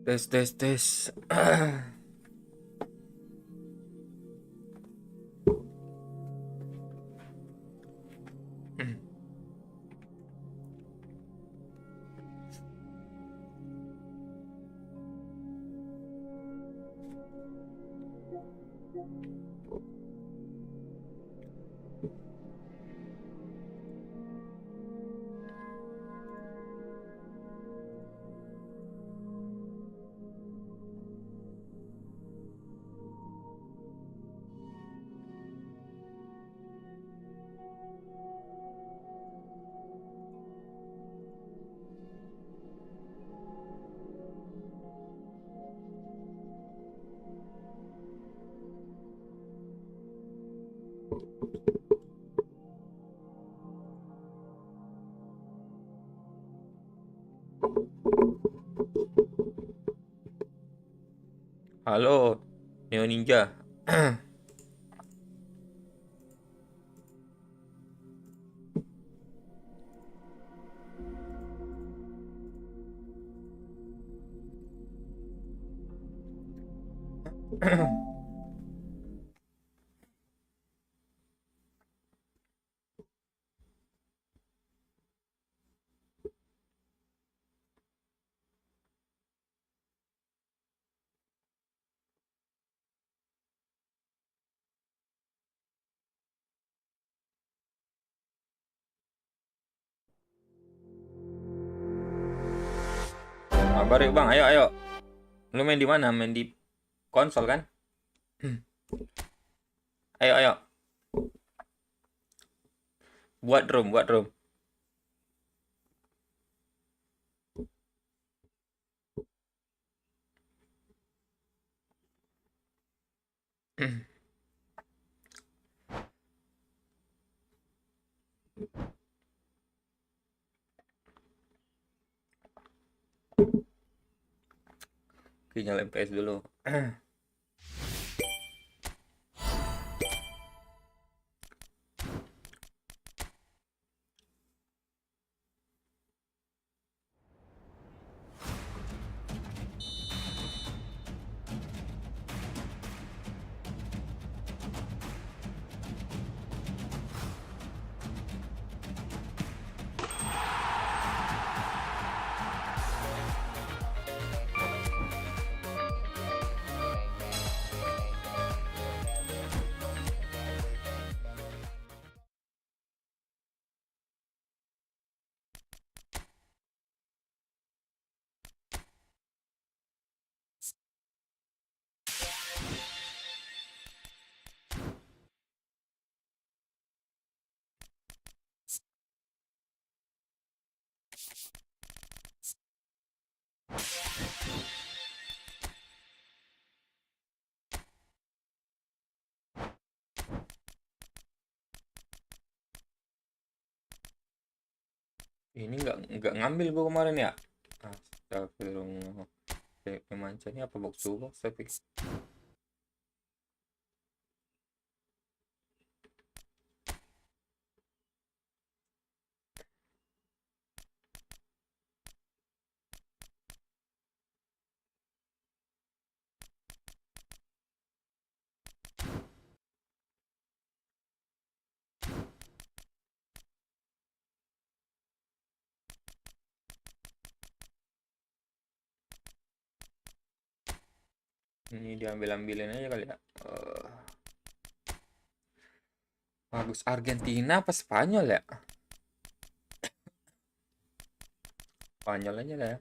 Tes tes tes. Halo, Neo Ninja. Kabar yuk bang, ayo ayo. Lu main di mana? Main di konsol kan? Ayo ayo. Buat room, buat room. Oke, nyalain PS dulu. Ini nggak ngambil gua kemarin ya. Astagfirullah. Pemanca ini apa box to box tapi. Ini diambil-ambilin aja kali ya. Bagus Argentina apa Spanyol ya? Spanyol aja lah ya.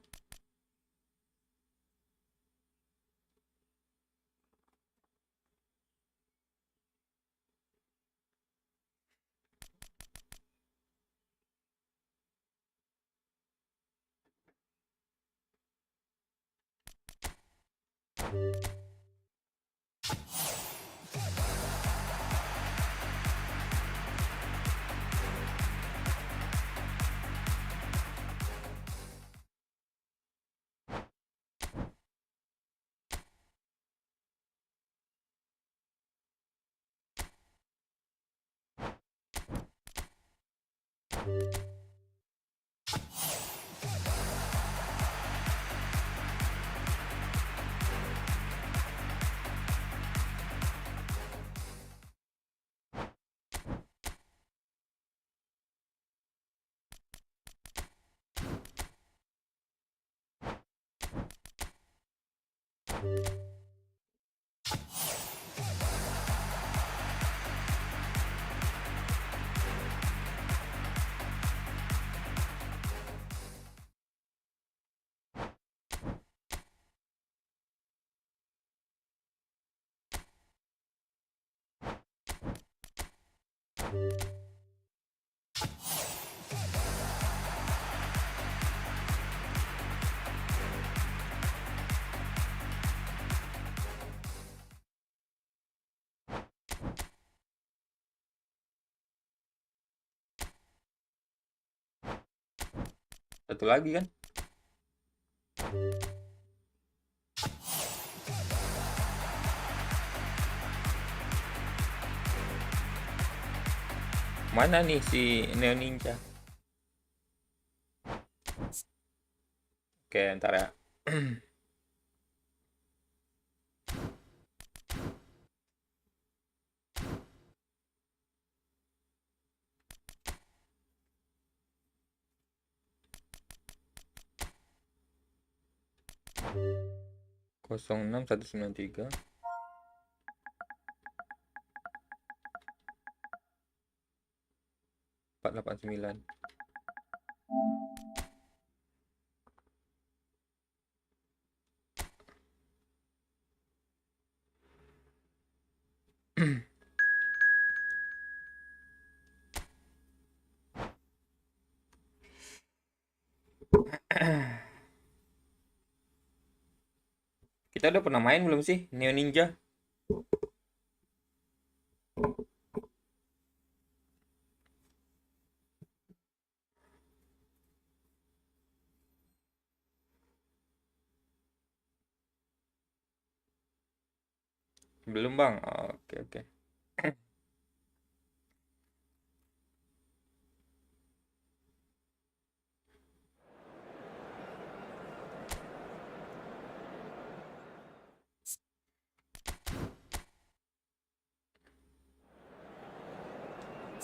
Satu lagi kan? Mana nih si Neo Ninja? Oke, ntar ya. Kosong 6193 489. Kita udah pernah main belum sih Neo Ninja? Belum bang. Oke oke.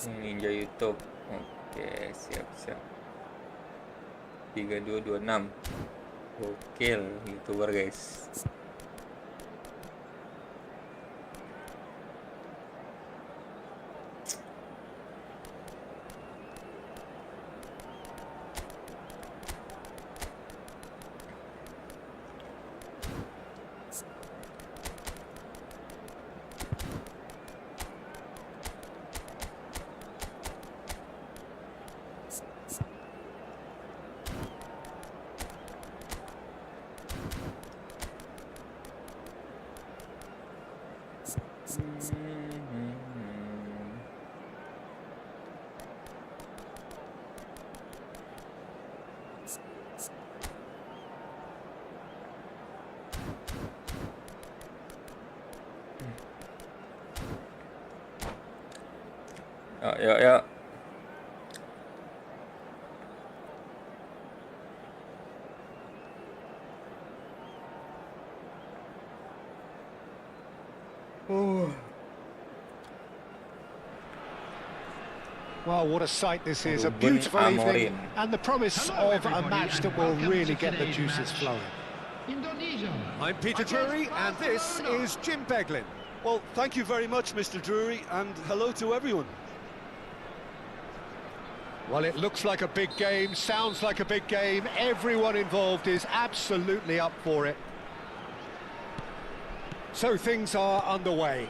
Ninja YouTube. Oke, siap. 3226. Gokil YouTuber guys. Ya. Well, what a sight this is, a beautiful evening, and the promise of a match that will really get the juices flowing. I'm Peter Drury, and this is Jim Beglin. Well, thank you very much, Mr. Drury, and hello to everyone. Well, it looks like a big game, sounds like a big game. Everyone involved is absolutely up for it. So things are underway.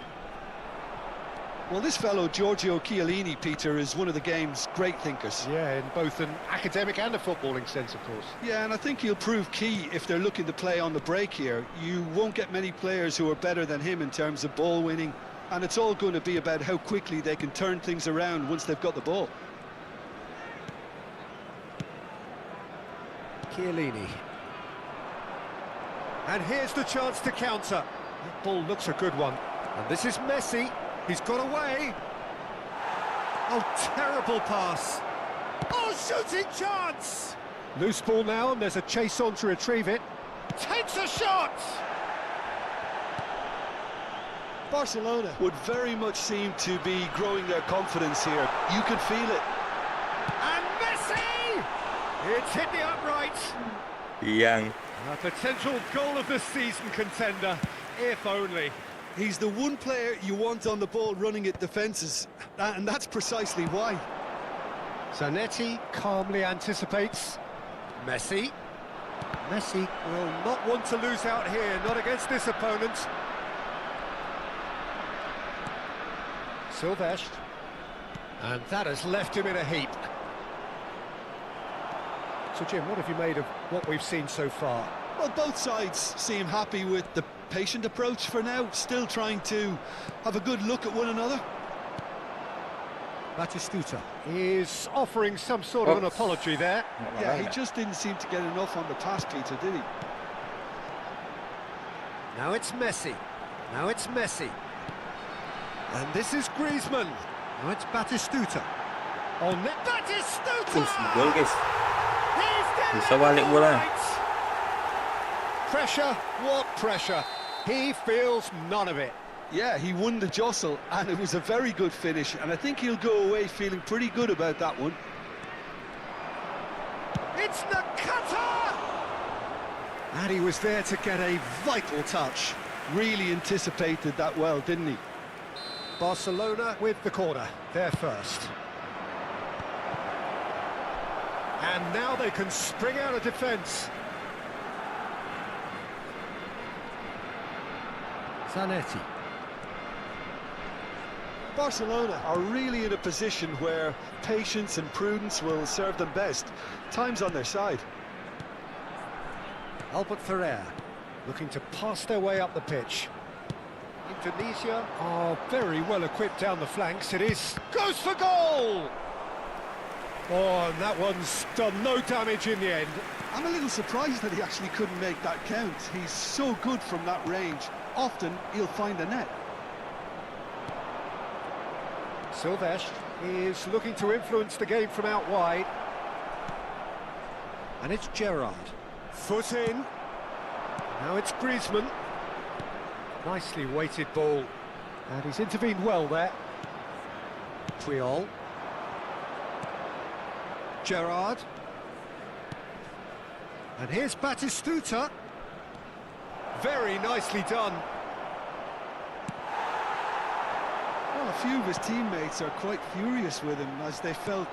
Well, this fellow, Giorgio Chiellini, Peter, is one of the game's great thinkers. Yeah, in both an academic and a footballing sense, of course. Yeah, and I think he'll prove key if they're looking to play on the break here. You won't get many players who are better than him in terms of ball winning, and it's all going to be about how quickly they can turn things around once they've got the ball. Chiellini. And here's the chance to counter. That ball looks a good one. And this is Messi. He's got away. Oh, terrible pass. Oh, shooting chance! Loose ball now, and there's a chase on to retrieve it. Takes a shot! Barcelona would very much seem to be growing their confidence here. You could feel it. And Messi! It's hit the upright. Yang. A potential goal of the season contender, if only. He's the one player you want on the ball running at defences, and that's precisely why. Zanetti calmly anticipates. Messi. Messi will not want to lose out here, not against this opponent. Silvestre. And that has left him in a heap. So, Jim, what have you made of what we've seen so far? Well, both sides seem happy with the patient approach for now, still trying to have a good look at one another. Batistuta is offering some sort of an apology there. Yeah, he just didn't seem to get enough on the pass, Peter, did he? Now it's Messi. Now it's Messi. And this is Griezmann. Now it's Batistuta. On net. Batistuta! Gol guys. He's Bisa balik bola. Pressure, what pressure? He feels none of it. Yeah, he won the jostle, and it was a very good finish, and I think he'll go away feeling pretty good about that one. It's Nakata! And he was there to get a vital touch. Really anticipated that well, didn't he? Barcelona with the corner, they're first. And now they can spring out of defence. Zanetti. Barcelona are really in a position where patience and prudence will serve them best. Time's on their side. Albert Ferrer looking to pass their way up the pitch. Indonesia are very well equipped down the flanks. It is goes for goal. Oh, and that one's done no damage in the end. I'm a little surprised that he actually couldn't make that count. He's so good from that range. Often he'll find a net. Silvestre is looking to influence the game from out wide. And it's Gerrard. Foot in. Now it's Griezmann. Nicely weighted ball. And he's intervened well there. Puyol. Gerrard. And here's Batistuta. Very nicely done. Well, a few of his teammates are quite furious with him as they felt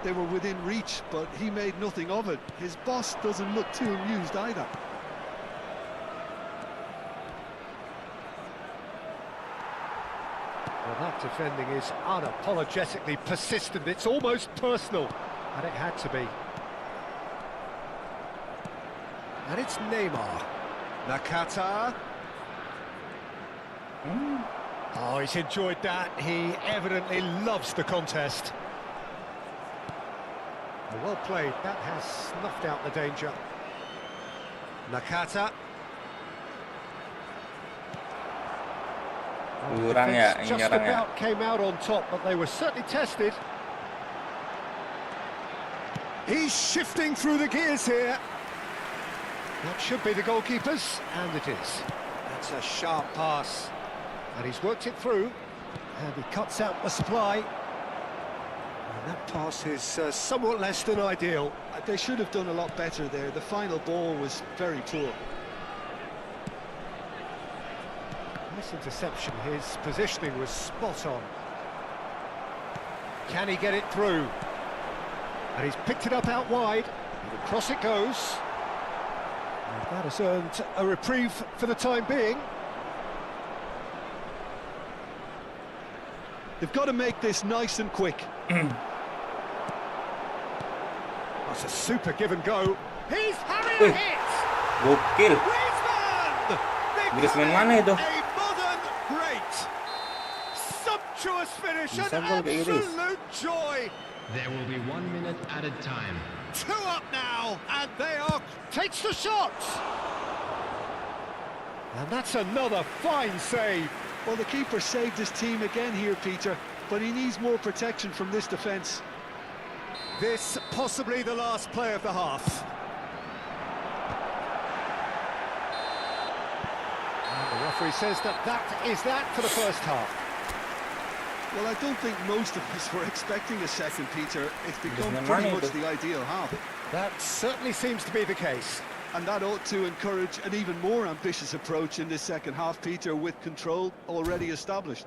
they were within reach, but he made nothing of it. His boss doesn't look too amused either. Well, that defending is unapologetically persistent. It's almost personal, and it had to be. And it's Neymar. Nakata. Oh, he's enjoyed that. He evidently loves the contest. Well played. That has snuffed out the danger. Nakata. Kurang ya, Defence ini just nyerang ya. about came out on top, but they were certainly tested. He's shifting through the gears here. That should be the goalkeeper's, and it is. That's a sharp pass. And he's worked it through, and he cuts out the supply. And that pass is somewhat less than ideal. They should have done a lot better there. The final ball was very poor. This interception, his positioning was spot on. Can he get it through? And he's picked it up out wide. And across it goes. And that has earned a reprieve for the time being. They've got to make this nice and quick. That's a super give and go. He's having a hit! Gokil. Griezmann! Griezmann mana itu? A modern great! Sumptuous finish, Bisa an gol kayak gitu. absolute joy! There will be 1 minute added time. 2 up now, and they are... Takes the shot! And that's another fine save. Well, the keeper saved his team again here, Peter, but he needs more protection from this defence. This possibly the last play of the half. And the referee says that is that for the first half. Well, I don't think most of us were expecting a second, Peter. It's become Griezmann pretty mana much itu? the ideal half. That certainly seems to be the case. And that ought to encourage an even more ambitious approach in this second half, Peter, with control already established.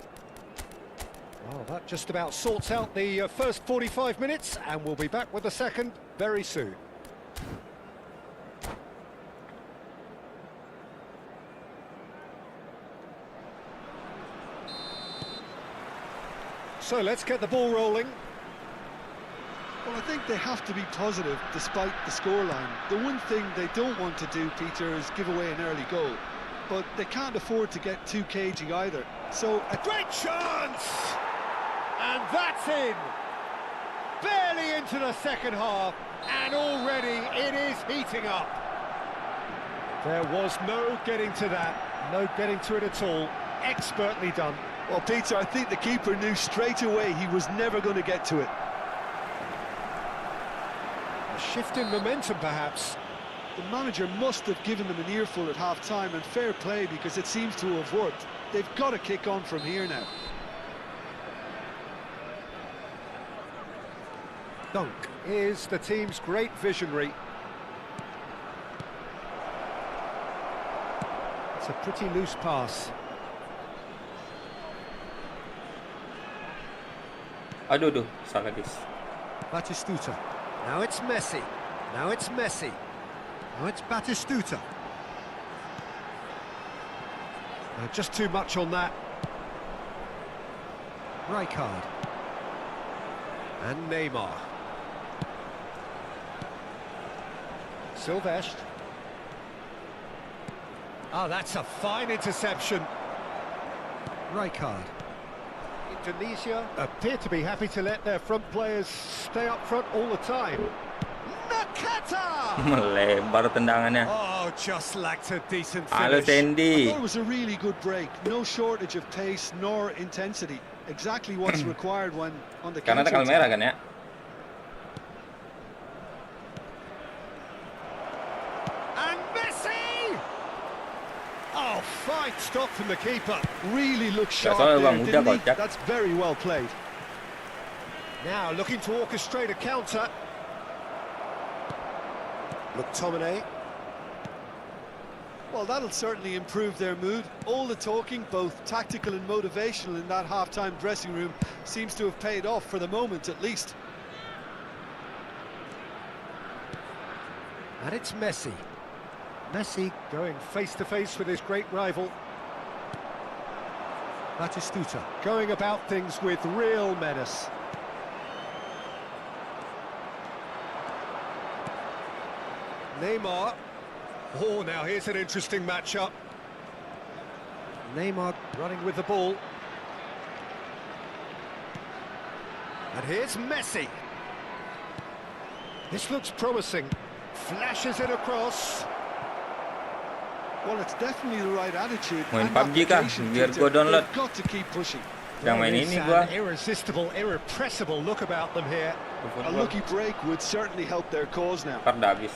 Well, that just about sorts out the first 45 minutes, and we'll be back with the second very soon. So let's get the ball rolling. Well, I think they have to be positive despite the scoreline. The one thing they don't want to do, Peter, is give away an early goal. But they can't afford to get too cagey either. So a Great chance! And that's in! Barely into the second half, and already it is heating up. There was no getting to that, no getting to it at all. Expertly done. Well, Peter, I think the keeper knew straight away he was never going to get to it. A shift in momentum, perhaps. The manager must have given them an earful at half-time, and fair play because it seems to have worked. They've got to kick on from here now. Dunk is the team's great visionary. It's a pretty loose pass. Aduh, salah guys. Batistuta. Now it's Messi. Now it's Messi. Now it's Batistuta. Just too much on that. Rijkaard. And Neymar. Silvestre. Ah, that's a fine interception. Rijkaard. Indonesia appear to be happy to let their front players stay up front all the time. Nakata! Melebar tendangannya. Oh, just lacked a decent Halo finish. I Sandy. thought it was a really good break. No shortage of pace nor intensity. Exactly what's required when on the Karena counter. tekan merah kan ya. And Messi! Oh, fine stop from the keeper. Really looks sharp soalnya there, Bang, udah didn't he? kocak. That's very well played. Now looking to orchestrate a counter. McTominay. Well, that'll certainly improve their mood. All the talking, both tactical and motivational, in that half-time dressing room seems to have paid off for the moment, at least. And it's Messi. Messi going face-to-face with his great rival. Batistuta going about things with real menace. Neymar. Oh, now here's an interesting matchup. Neymar running with the ball. And here's Messi. This looks promising. Flashes it across. Well, it's definitely the right attitude. Main and PUBG kah? application, Biar Peter. gua download. They've got to keep pushing. Yang main There is ini an gua. irresistible, irrepressible look about them here. A lucky break would certainly help their cause now. Ntar dah habis.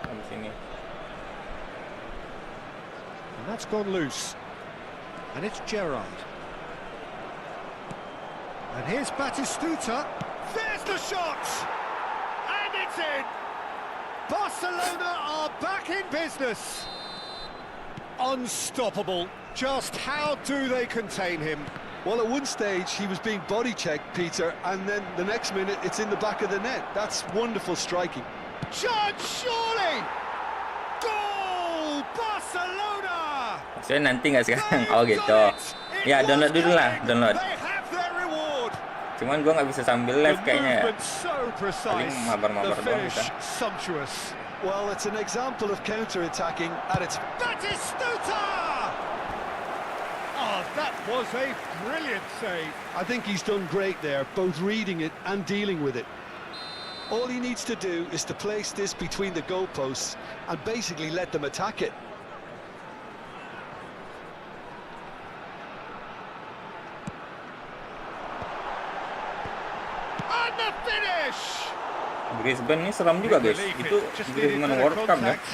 Habis ini. And that's gone loose. And it's Gerrard. And here's Batistuta. There's the shot! And it's in! Barcelona are back in business. Unstoppable. Just how do they contain him? Well, at one stage he was being body checked, Peter, and then the next minute it's in the back of the net. That's wonderful striking. Chance, surely! Goal! Barcelona! Saya nanti nggak sekarang. Oh gitu. Ya download dulu lah, download. They have their reward. Cuman gua nggak bisa sambil live The kayaknya ya. movement so precise. Paling mabar-mabar The doang finish kita. sumptuous. Well, it's an example of counter-attacking at its... Batistuta! Oh, that was a brilliant save. I think he's done great there, both reading it and dealing with it. All he needs to do is to place this between the goalposts and basically let them attack it. And the finish! Brisbane ini seram juga guys. Believe Itu it. Just needed Brisbane better World Cup ya. contact.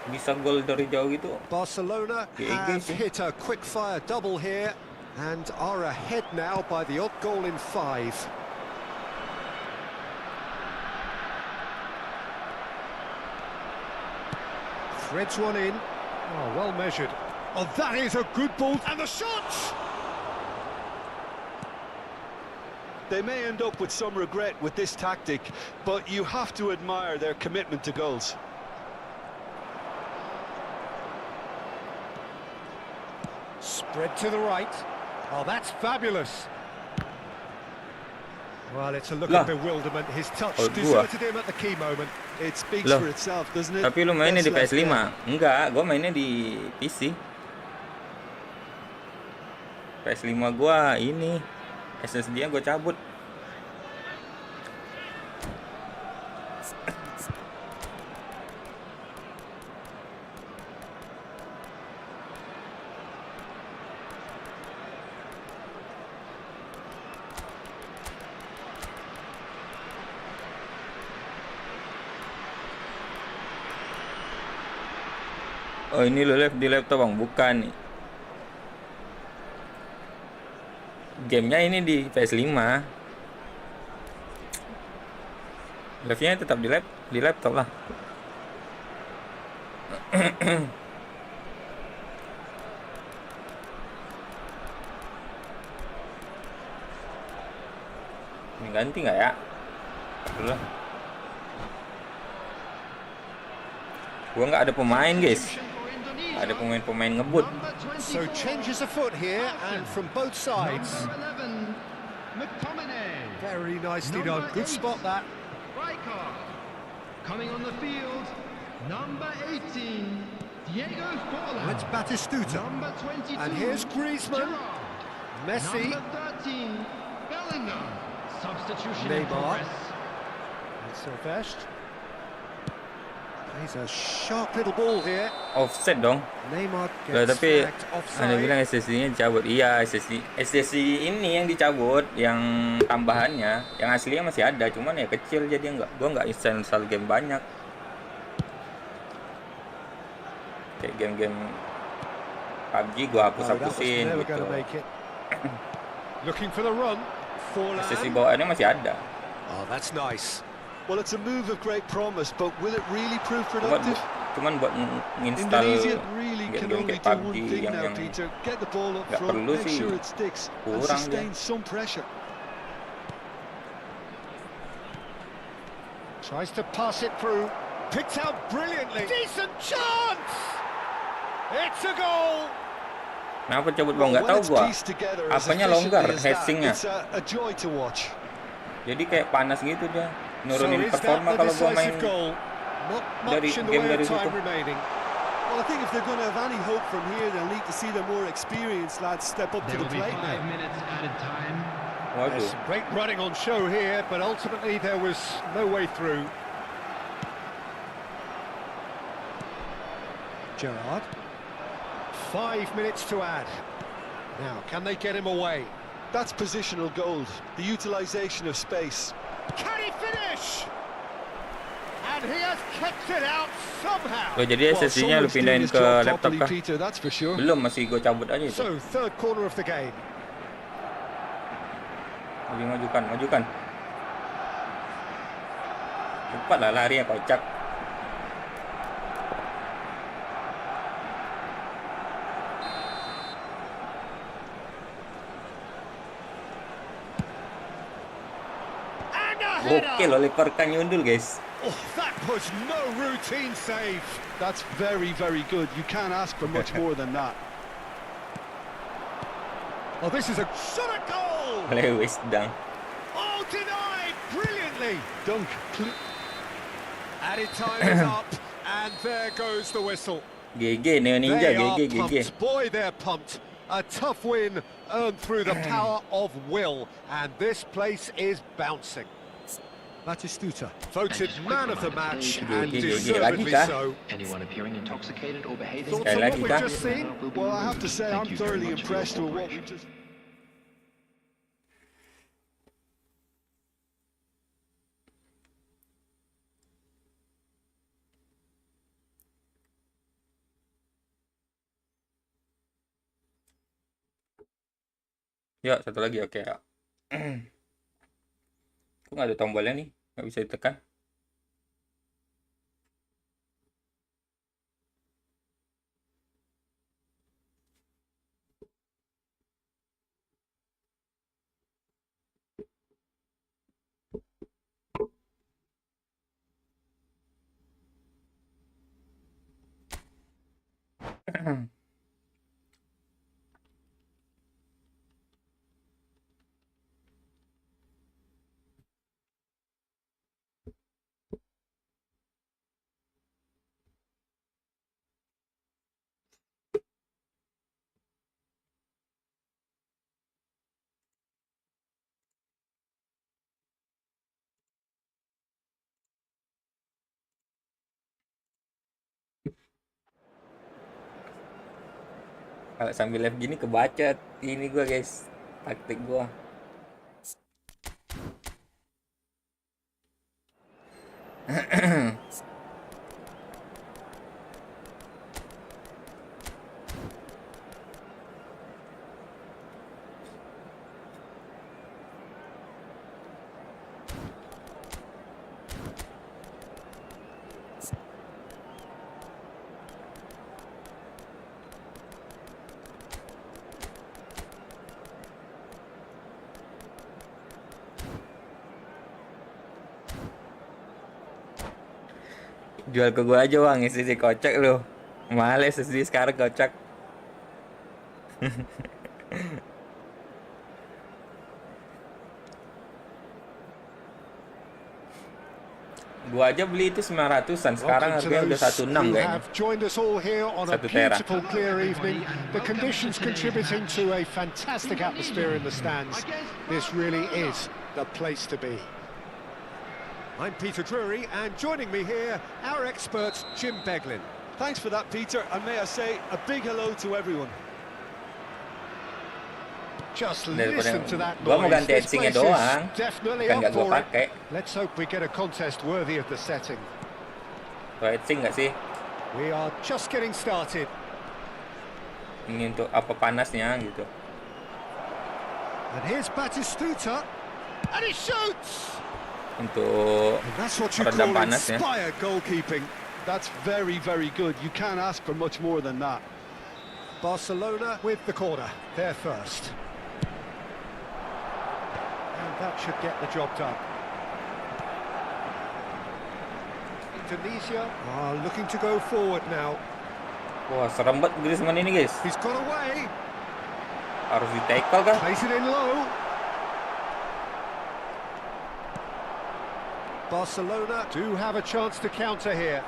Bisa gol dari jauh gitu. Barcelona Yeah, have sih. hit a quick-fire double here and are ahead now by the odd goal in 5. Threads one in. Oh, well measured. Oh, that is a good ball. And the shot! They may end up with some regret with this tactic, but you have to admire their commitment to goals. Spread to the right. Oh, that's fabulous. Well, it's a look of bewilderment. His touch deserted him at the key moment. It speaks for itself, doesn't it? Tapi lu mainnya di PS5? Enggak, gua mainnya di PC. PS5 gua ini SSD-nya gua cabut. Oh, ini lo live di laptop bang, bukan nih. Gamenya ini di PS5. Live-nya tetap di laptop lah. Ini ganti nggak ya? Dulu. Gua nggak ada pemain guys. Ada pemain ngebut. So changes a foot here and from both sides. Very nicely done. Good spot that. Coming on the field, number 18, Diego Forlan. It's Batistuta. Number 22, And here's Griezmann. Gerrard. Messi. Number 13, Bellingham. Substitution in Neymar. progress. And Sylvestre. He's a sharp little ball here. Offset dong. Neymar Loh, gets tapi flagged ada bilang offside. SSD-nya dicabut. Iya, SSD ini yang dicabut, yang tambahannya, yang aslinya masih ada, cuman ya kecil jadi gua nggak install game banyak. Kayak game-game PUBG gua No, that was hapus-hapusin never gitu. going to make it. Looking for the run. SSD Forlan. bawaannya masih ada. Oh, that's nice. Well, it's a move of great promise, but will it really prove Cuman, productive? cuman buat nginstal Indonesia really can game-game only kayak do PUBG one thing yang now, Peter. Get the ball up nggak front, perlu make sih. sure it sticks, and Kurang sustain dia. some pressure. Tries to pass it through. Picked out brilliantly. Decent chance! It's a goal! Kenapa cabut bang? Well, Nggak when tahu it's gua. pieced together as Apanya efficiently longgar, as that, headsing-nya. it's a joy to watch. Jadi kayak panas gitu dia. Nurunin So is that performa the kalau gua main. decisive goal? Not dari much in the game way dari of time situ. remaining. Well, I think if they're going to have any hope from here, they'll need to see the more experienced lads step up to There the will be plate 5 now. minutes added time. Waduh. There's some great running on show here, but ultimately there was no way through. Gerrard. 5 minutes to add. Now, can they get him away? That's positional gold, the utilisation of space. Can he finish? And he has kept it out somehow. Loh, jadi Well, SSD-nya lu someone's doing pindahin his ke job laptop properly, kah? Peter, that's for sure. Belum, masih gua cabut aja itu. So, third corner of the game. Lagi majukan. Cepat lah lari ya kocak. And a header! Oke loh, leparkan nyundul guys. Oh, that was no routine save. That's very, very good. You can't ask for much more than that. Oh, this is a shot at goal. Lewis dang. Oh, denied brilliantly. Dunk. Added time is up, and there goes the whistle. GG Neo Ninja, They are GG. pumped. Boy, they're pumped. A tough win earned through the power of will, and this place is bouncing. Batistuta voted man of the match, and deservedly so. Anyone appearing intoxicated or behaving Thoughts on what lagi we've kah? just seen? Well, I have to say, I'm Thank you very thoroughly much for your impressed with what we cooperation. just... Ya, satu lagi oke ya. Kok nggak ada tombolnya nih? Nggak bisa ditekan. Kalau sambil live gini kebacet ini gua guys, taktik gua. Jual ke gua aja Bang, SSD kocak lu. Mahal SSD sekarang kocak. Gua aja beli itu 900-an, sekarang harganya udah 16 kayaknya. Have joined us all here on a 1 tera. beautiful clear evening. The conditions contributing to a fantastic atmosphere in the stands. This really is the place to be. I'm Peter Drury, and joining me here, our expert Jim Beglin. Thanks for that, Peter, and may I say a big hello to everyone. Just listen to that Gua mau noise. ganti This headsingnya place is doang, definitely kan up nggak gua for it. pakai. Let's hope we get a contest worthy of the setting. Tuh headsing nggak sih? We are just getting started. Ini untuk apa panasnya gitu. And here's Batistuta, and he shoots! Untuk And that's what you peredam call panasnya. inspired goalkeeping. That's very, very good. You can't ask for much more than that. Barcelona with the corner, they're first. And that should get the job done. Indonesia are looking to go forward now. Wah, serem banget Griezmann ini guys. He's got away, Harus di tackle kah? plays it in low. Barcelona do have a chance to counter here.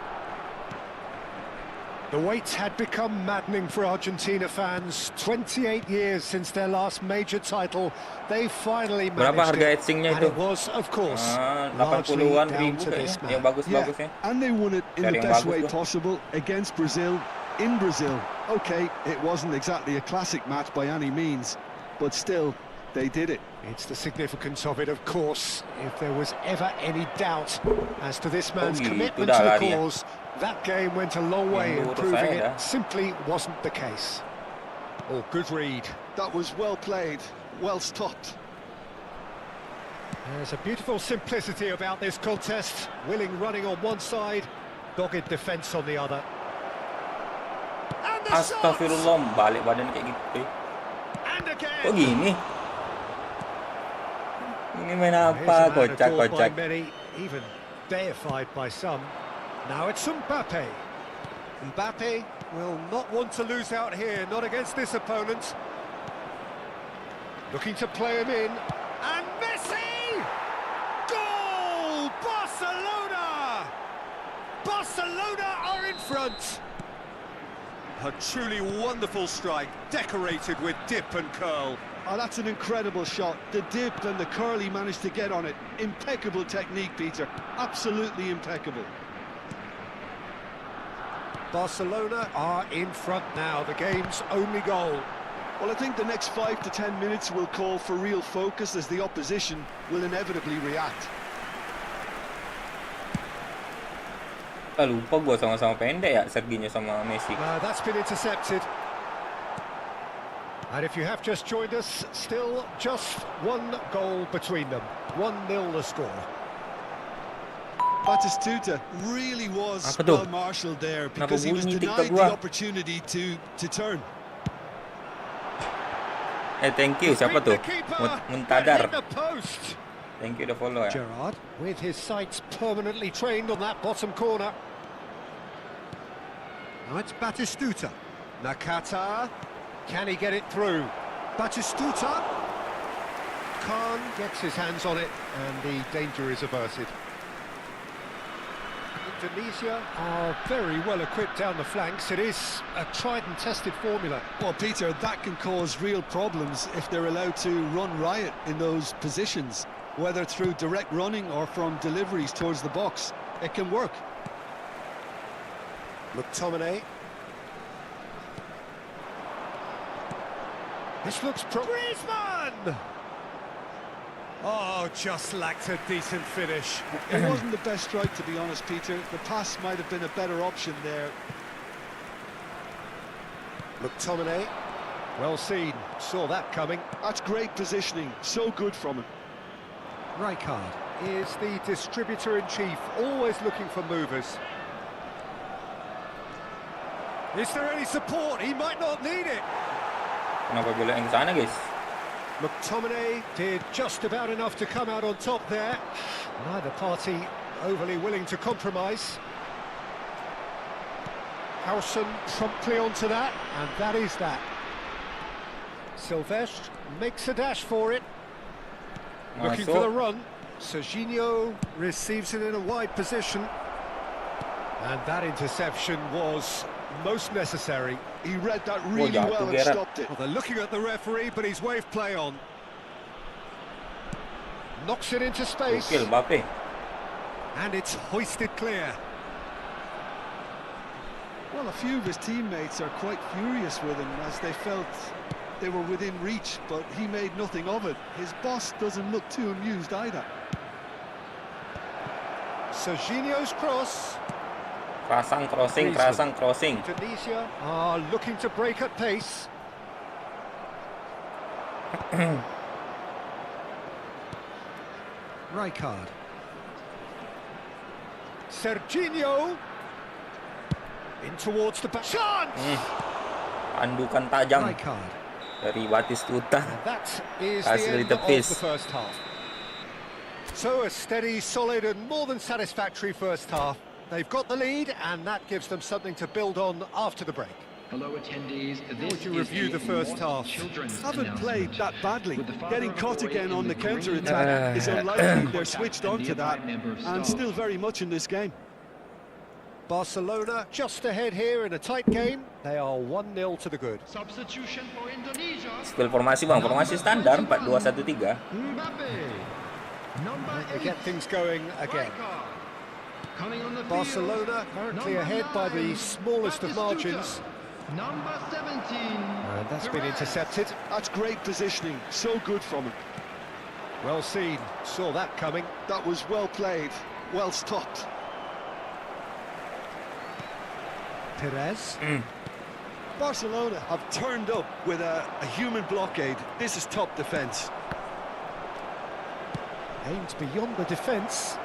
The wait had become maddening for Argentina fans. 28 years since their last major title. They finally Berapa managed harga it. headsingnya And itu? it was, of course, 80-an largely down ribu to this kayaknya. Yang man. bagus-bagusnya. And they won it in Cari the yang best bagus way tuh. possible against Brazil, in Brazil. Okay, it wasn't exactly a classic match by any means, but still, they did it. It's the significance of it, of course. If there was ever any doubt as to this man's gitu commitment dah to the lari ya. cause, that game went a long way in Yang dulu proving saya dah. it simply wasn't the case. Oh, good read. That was well played, well stopped. There's a beautiful simplicity about this contest. Willing running on one side, dogged defence on the other. And the shot! Astagfirullah, balik badan kayak gitu. And again! Kok gini? Ini main Here's apa? a man adored Kocak-kocak. by many, even deified by some. Now it's Mbappe. Mbappe will not want to lose out here, not against this opponent. Looking to play him in. And Messi! Goal! Barcelona! Barcelona are in front. A truly wonderful strike, decorated with dip and curl. Oh, that's an incredible shot. The dip and the curl he managed to get on it. Impeccable technique, Peter. Absolutely impeccable. Barcelona are in front now, the game's only goal. Well, I think the next 5 to 10 minutes will call for real focus as the opposition will inevitably react. Lupa gua sama-sama pendek ya, Serginho sama Messi. That's been intercepted. And if you have just joined us, still just one goal between them. 1-0 the score. Batistuta really was Apa tuh? well marshalled there Kenapa because he was bunyi TikTok denied gua? the opportunity to turn. Thank you, siapa tuh? Muntadar. Hit the post. Thank you udah follow ya. Gerrard, with his sights permanently trained on that bottom corner. Now it's Batistuta. Nakata. Can he get it through? Batistuta. Khan gets his hands on it, and the danger is averted. Indonesia are very well equipped down the flanks. It is a tried and tested formula. Well, Peter, that can cause real problems if they're allowed to run riot in those positions, whether through direct running or from deliveries towards the box. It can work. McTominay. This looks Griezmann! Oh, just lacked a decent finish. It wasn't the best strike, to be honest, Peter. The pass might have been a better option there. McTominay. Well seen. Saw that coming. That's great positioning. So good from him. Rijkaard is the distributor-in-chief, always looking for movers. Is there any support? He might not need it. Kenapa beloknya ke sana, guys? McTominay did just about enough to come out on top there. Neither party overly willing to compromise. Howson promptly onto that, and that is that. Silvestre makes a dash for it. Looking for the run. Serginho receives it in a wide position. And that interception was most necessary. He read that really well and stopped it. Well, they're looking at the referee, but he's waved play on. Knocks it into space. And it's hoisted clear. Well, a few of his teammates are quite furious with him as they felt they were within reach, but he made nothing of it. His boss doesn't look too amused either. Serginho's cross. Kerasang crossing. Indonesia are looking to break at pace. Rijkaard. Serginho. In towards the back. Chance! Andukan tajam Rijkaard. dari Batistuta. That is Hasil the end of the ditepis. first half. So a steady, solid and more than satisfactory first half. They've got the lead, and that gives them something to build on after the break. Hello attendees, How would you review the first half? Haven't played that badly. Getting caught again on the counter-attack is unlikely. They're switched onto that and still very much in this game. Barcelona just ahead here in a tight game. They are 1-0 to the good. Substitution for Indonesia. Skill formasi bang, formasi standar 4-2-1-3. They get things going again. Barcelona currently ahead by the smallest of margins. Number 17. And that's been intercepted. That's great positioning. So good from him. Well seen. Saw that coming. That was well played. Well stopped. Perez. Barcelona have turned up with a human blockade. This is top defence. Aimed beyond the defence.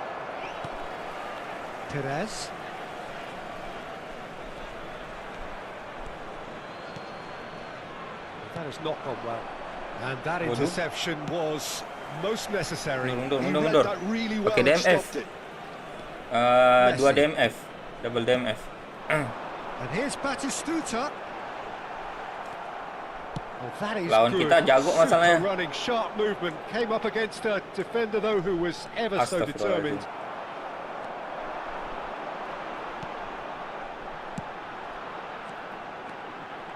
Perez. That has not gone well. And that interception was most necessary. Mundur. That really well Oke, and DMF. stopped it. 2 DMF. Double DMF. And here's Batistuta. Oh, that is Lawan good. kita jago masalahnya. Super running, sharp movement. Came up against a defender, though, who was ever so determined.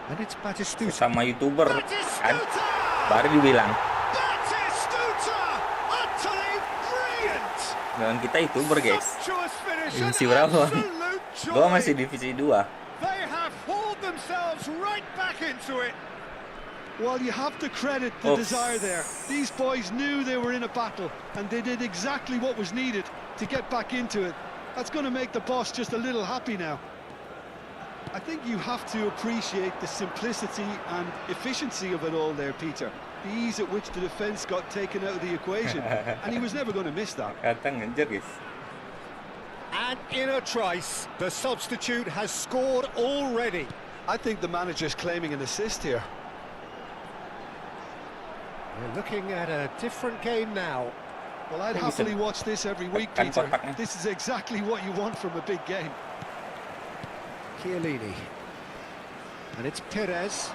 And it's Batistuta. Sama YouTuber kan, Batistuta! baru dibilang. Batistuta! Utterly brilliant! Lawan kita YouTuber, guys. Sumptuous finish. Divisi An berapa? absolute joy. Gua masih divisi 2. They have hauled themselves right back into it. Well, you have to credit the desire there. These boys knew they were in a battle, and they did exactly what was needed to get back into it. That's going to make the boss just a little happy now. I think you have to appreciate the simplicity and efficiency of it all there, Peter. The ease at which the defence got taken out of the equation, and he was never going to miss that. Kata ngejar, guys. And in a trice, the substitute has scored already. I think the manager's claiming an assist here. We're looking at a different game now. Well, I'd happily watch this every week, Peter. This is exactly what you want from a big game. Chiellini. And it's Perez.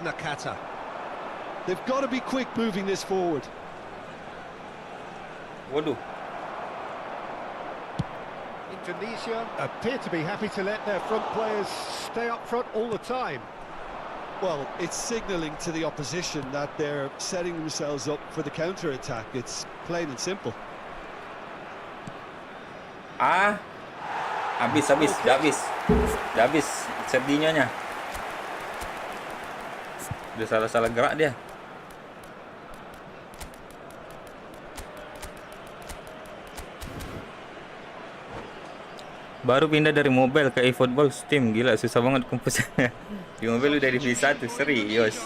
Nakata. They've got to be quick moving this forward. Waduh. Indonesia appear to be happy to let their front players stay up front all the time. Well, it's signalling to the opposition that they're setting themselves up for the counter-attack. It's plain and simple. Habis. Serginho-nya. Udah salah gerak dia. Baru pindah dari mobile ke eFootball Steam, gila susah banget komputernya. Di mobile udah Divisi 1, serius.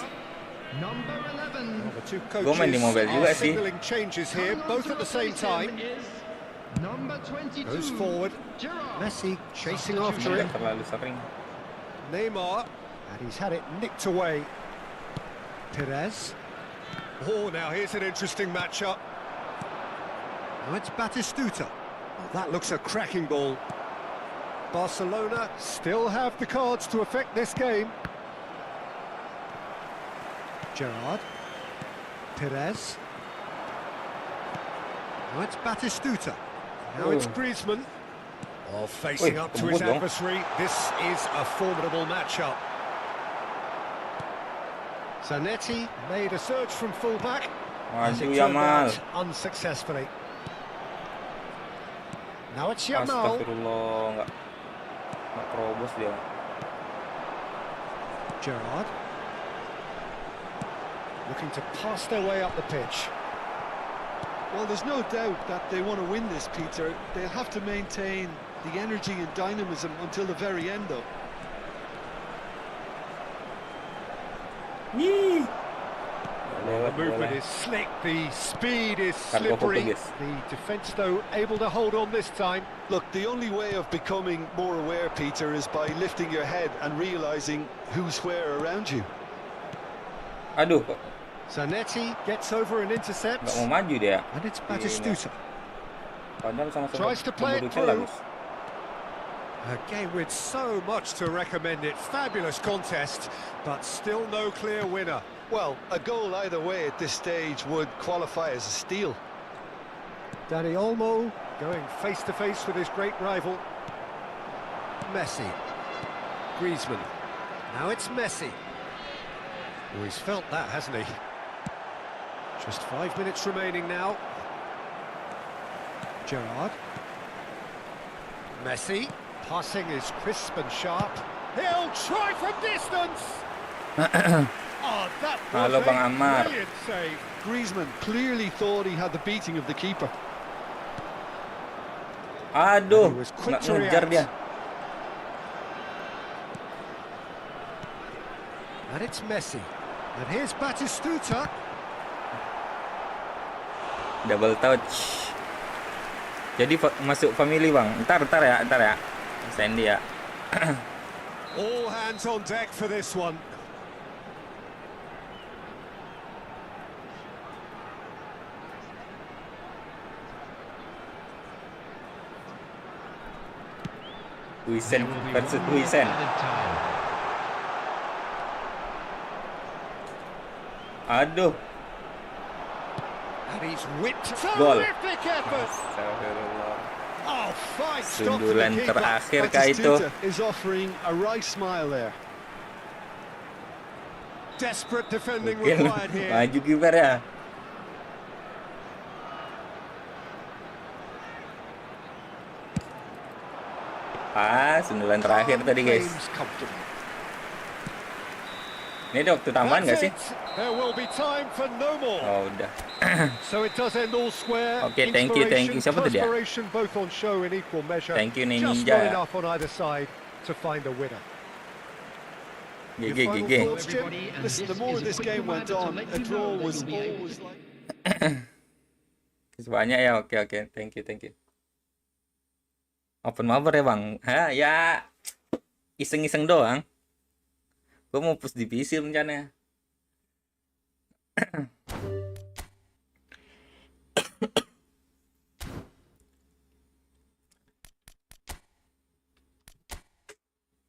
Gue main di mobile juga sih. Goes forward. Messi chasing after him. Terlalu sering. Neymar, and he's had it nicked away. Perez. Oh, now here's an interesting matchup. Now it's Batistuta. Oh, that looks a cracking ball. Barcelona still have the cards to affect this game. Gerrard. Perez. Now it's Batistuta. Now it's Griezmann. Oh, facing up to his adversary. This is a formidable matchup. Zanetti made a surge from fullback. Maju Yamal. Unsuccessfully. Now it's Yamal. Astagfirullah, nggak terobos dia. Gerrard. Looking to pass their way up the pitch. Well, there's no doubt that they want to win this, Peter. They'll have to maintain the energy and dynamism until the very end, though. The movement is slick, the speed is slippery. The defence, though, able to hold on this time. Look, the only way of becoming more aware, Peter, is by lifting your head and realising who's where around you. Aduh, Zanetti gets over and intercepts. nggak mau maju dia. And it's Batistuta. Padahal sama-sama Tries to play it pembudutnya through. bagus. A game with so much to recommend it. Fabulous contest, but still no clear winner. Well, a goal either way at this stage would qualify as a steal. Dani Olmo going face-to-face with his great rival. Messi. Griezmann. Now it's Messi. Oh, he's felt that, hasn't he? Just 5 minutes remaining now. Gerrard. Messi. Passing is crisp and sharp. He'll try from distance! Oh, that was Halo, Bang a Ammar. brilliant save. Griezmann clearly thought he had the beating of the keeper. Aduh, He was quick nggak to ngejar react. dia. And it's Messi. And here's Batistuta. Double touch. Jadi masuk family bang. Ntar ya. Sandy ya. All hands on deck for this one. Huijsen versus Huijsen. Aduh. And he's whipped. Gol. Terrific effort. Astagfirullah. Oh, fine stop for the Sundulan keeper. terakhir kah itu? Batistuta is offering a right smile there. Desperate defending Mungkin required here. maju kiper ya. Sundulan terakhir tadi guys. Claims comfortable. Ini ada waktu tambahan nggak sih? That's it. There will be time for no more. Oh udah. So it does end all square. Oke, thank you. Siapa tuh dia? Perspiration both on show in equal measure. Thank you, Just Ninja. not enough on either side to find a winner. Your final GG. thoughts, Jim? Listen, the more this game went on, a draw was always like... Banyak ya, oke. Thank you. Open mabar ya bang? Hah, ya iseng-iseng doang. Gue mau push divisi rencananya.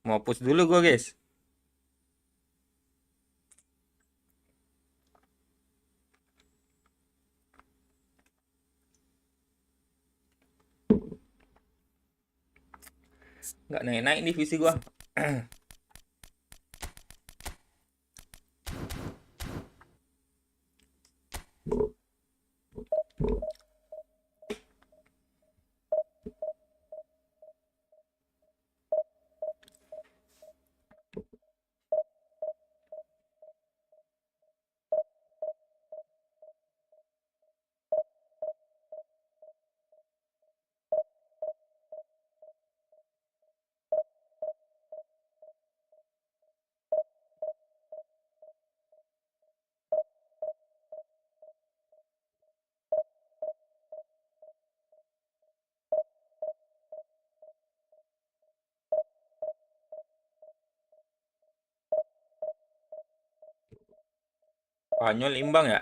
Mau push dulu gue, guys. Nggak naik-naik divisi gue. Spanyol imbang ya.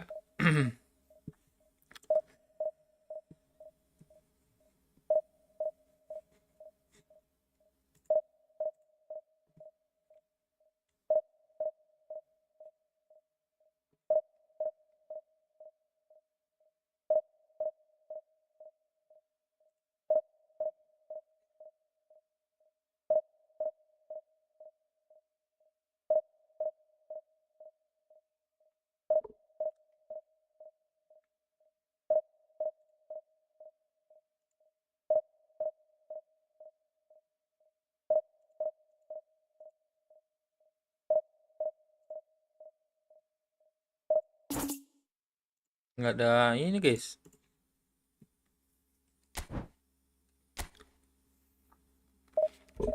Nggak ada ini, guys.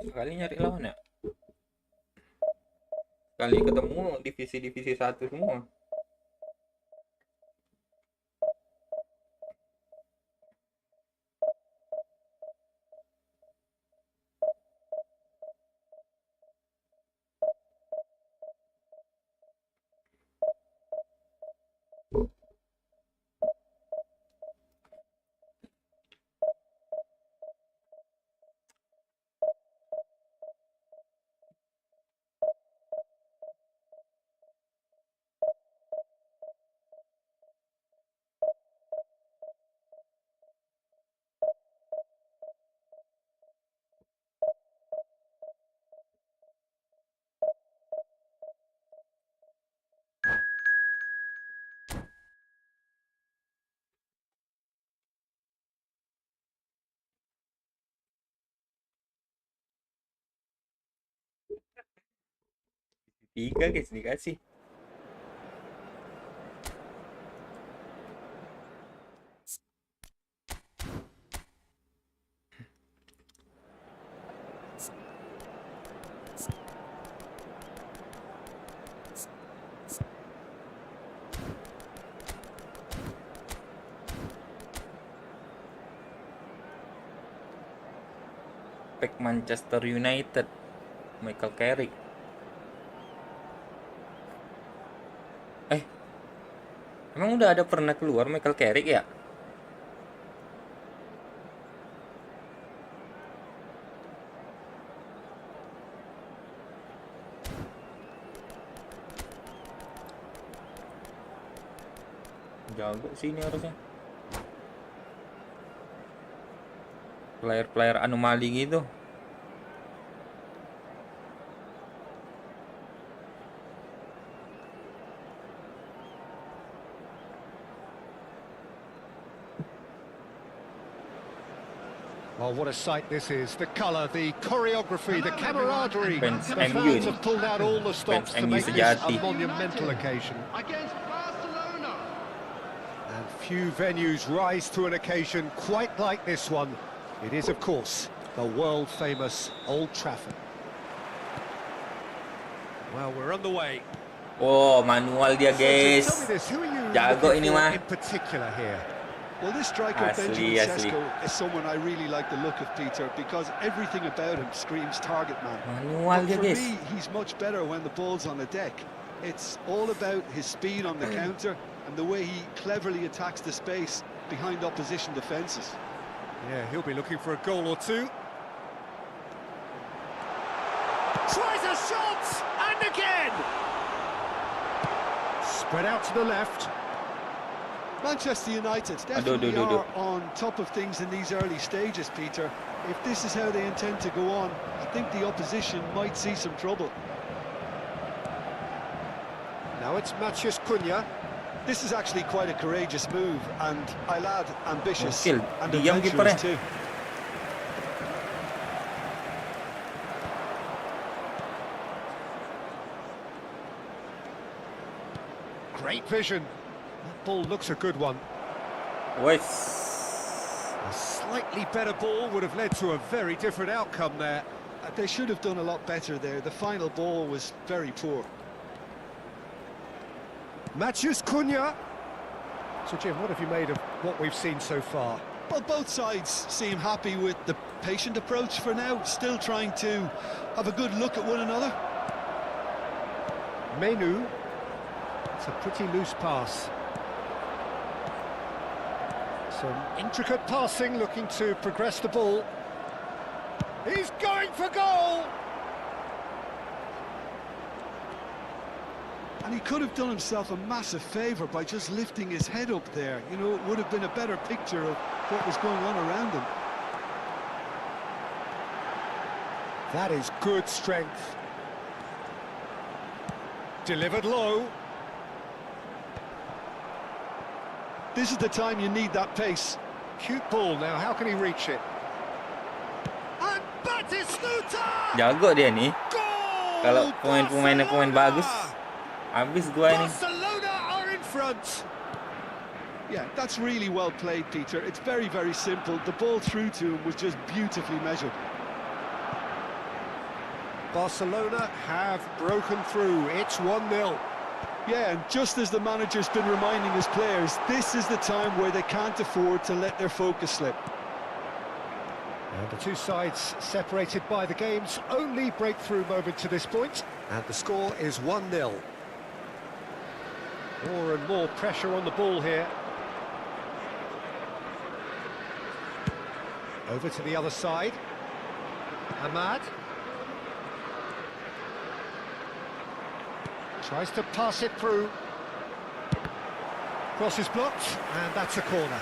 Sekali nyari lawan ya. Kali ketemu divisi-divisi 1 semua. Tiga, guys, dikasih. Back Manchester United, Michael Carrick. Emang udah ada pernah keluar Michael Carrick ya? Jago sih ini harusnya. Player-player anomali gitu. Oh, what a sight this is. The colour, the choreography, the camaraderie. Fans The MU fans ini. have pulled out all the stops Fans to MU make this a sejati. monumental occasion. Against Barcelona. And few venues rise to an occasion quite like this one. It is, of course, the world-famous Old Trafford. Well, we're on the way. Oh, manual dia, So, guys. tell me this, who are you Jago looking ini for mah. in particular here? Well, this striker, Asli, Benjamin asli. Sesko, is someone I really like the look of, Peter, because everything about him screams target man. Manual But dia, for guys. me, he's much better when the ball's on the deck. It's all about his speed on the counter and the way he cleverly attacks the space behind opposition defences. Yeah, he'll be looking for a goal or two. Tries a shot! And again! Spread out to the left. Manchester United definitely are on top of things in these early stages, Peter. If this is how they intend to go on, I think the opposition might see some trouble. Now it's Matheus Cunha. This is actually quite a courageous move, and I'll add ambitious Gokil. and Diam adventurous kipernya. too. Great vision. That ball looks a good one. Wes. A slightly better ball would have led to a very different outcome there. They should have done a lot better there. The final ball was very poor. Matheus Cunha. So Jim, what have you made of what we've seen so far? Well, both sides seem happy with the patient approach for now, still trying to have a good look at one another. Menu. It's a pretty loose pass. Some intricate passing, looking to progress the ball. He's going for goal! And he could have done himself a massive favour by just lifting his head up there. You know, it would have been a better picture of what was going on around him. That is good strength. Delivered low. This is the time you need that pace. Cute ball now, how can he reach it? And Batistuta! Jago dia nih. Goal! Kalau pemain-pemainnya pemain bagus, habis gua ini. Barcelona are in front. Yeah, that's really well played, Peter. It's very, very simple. The ball through to him was just beautifully measured. Barcelona have broken through. It's 1-0. Yeah, and just as the manager's been reminding his players, this is the time where they can't afford to let their focus slip. And the two sides separated by the game's only breakthrough moment to this point. And the score is 1-0. More and more pressure on the ball here. Over to the other side. Ahmad. Tries to pass it through. Cross is blocked, and that's a corner.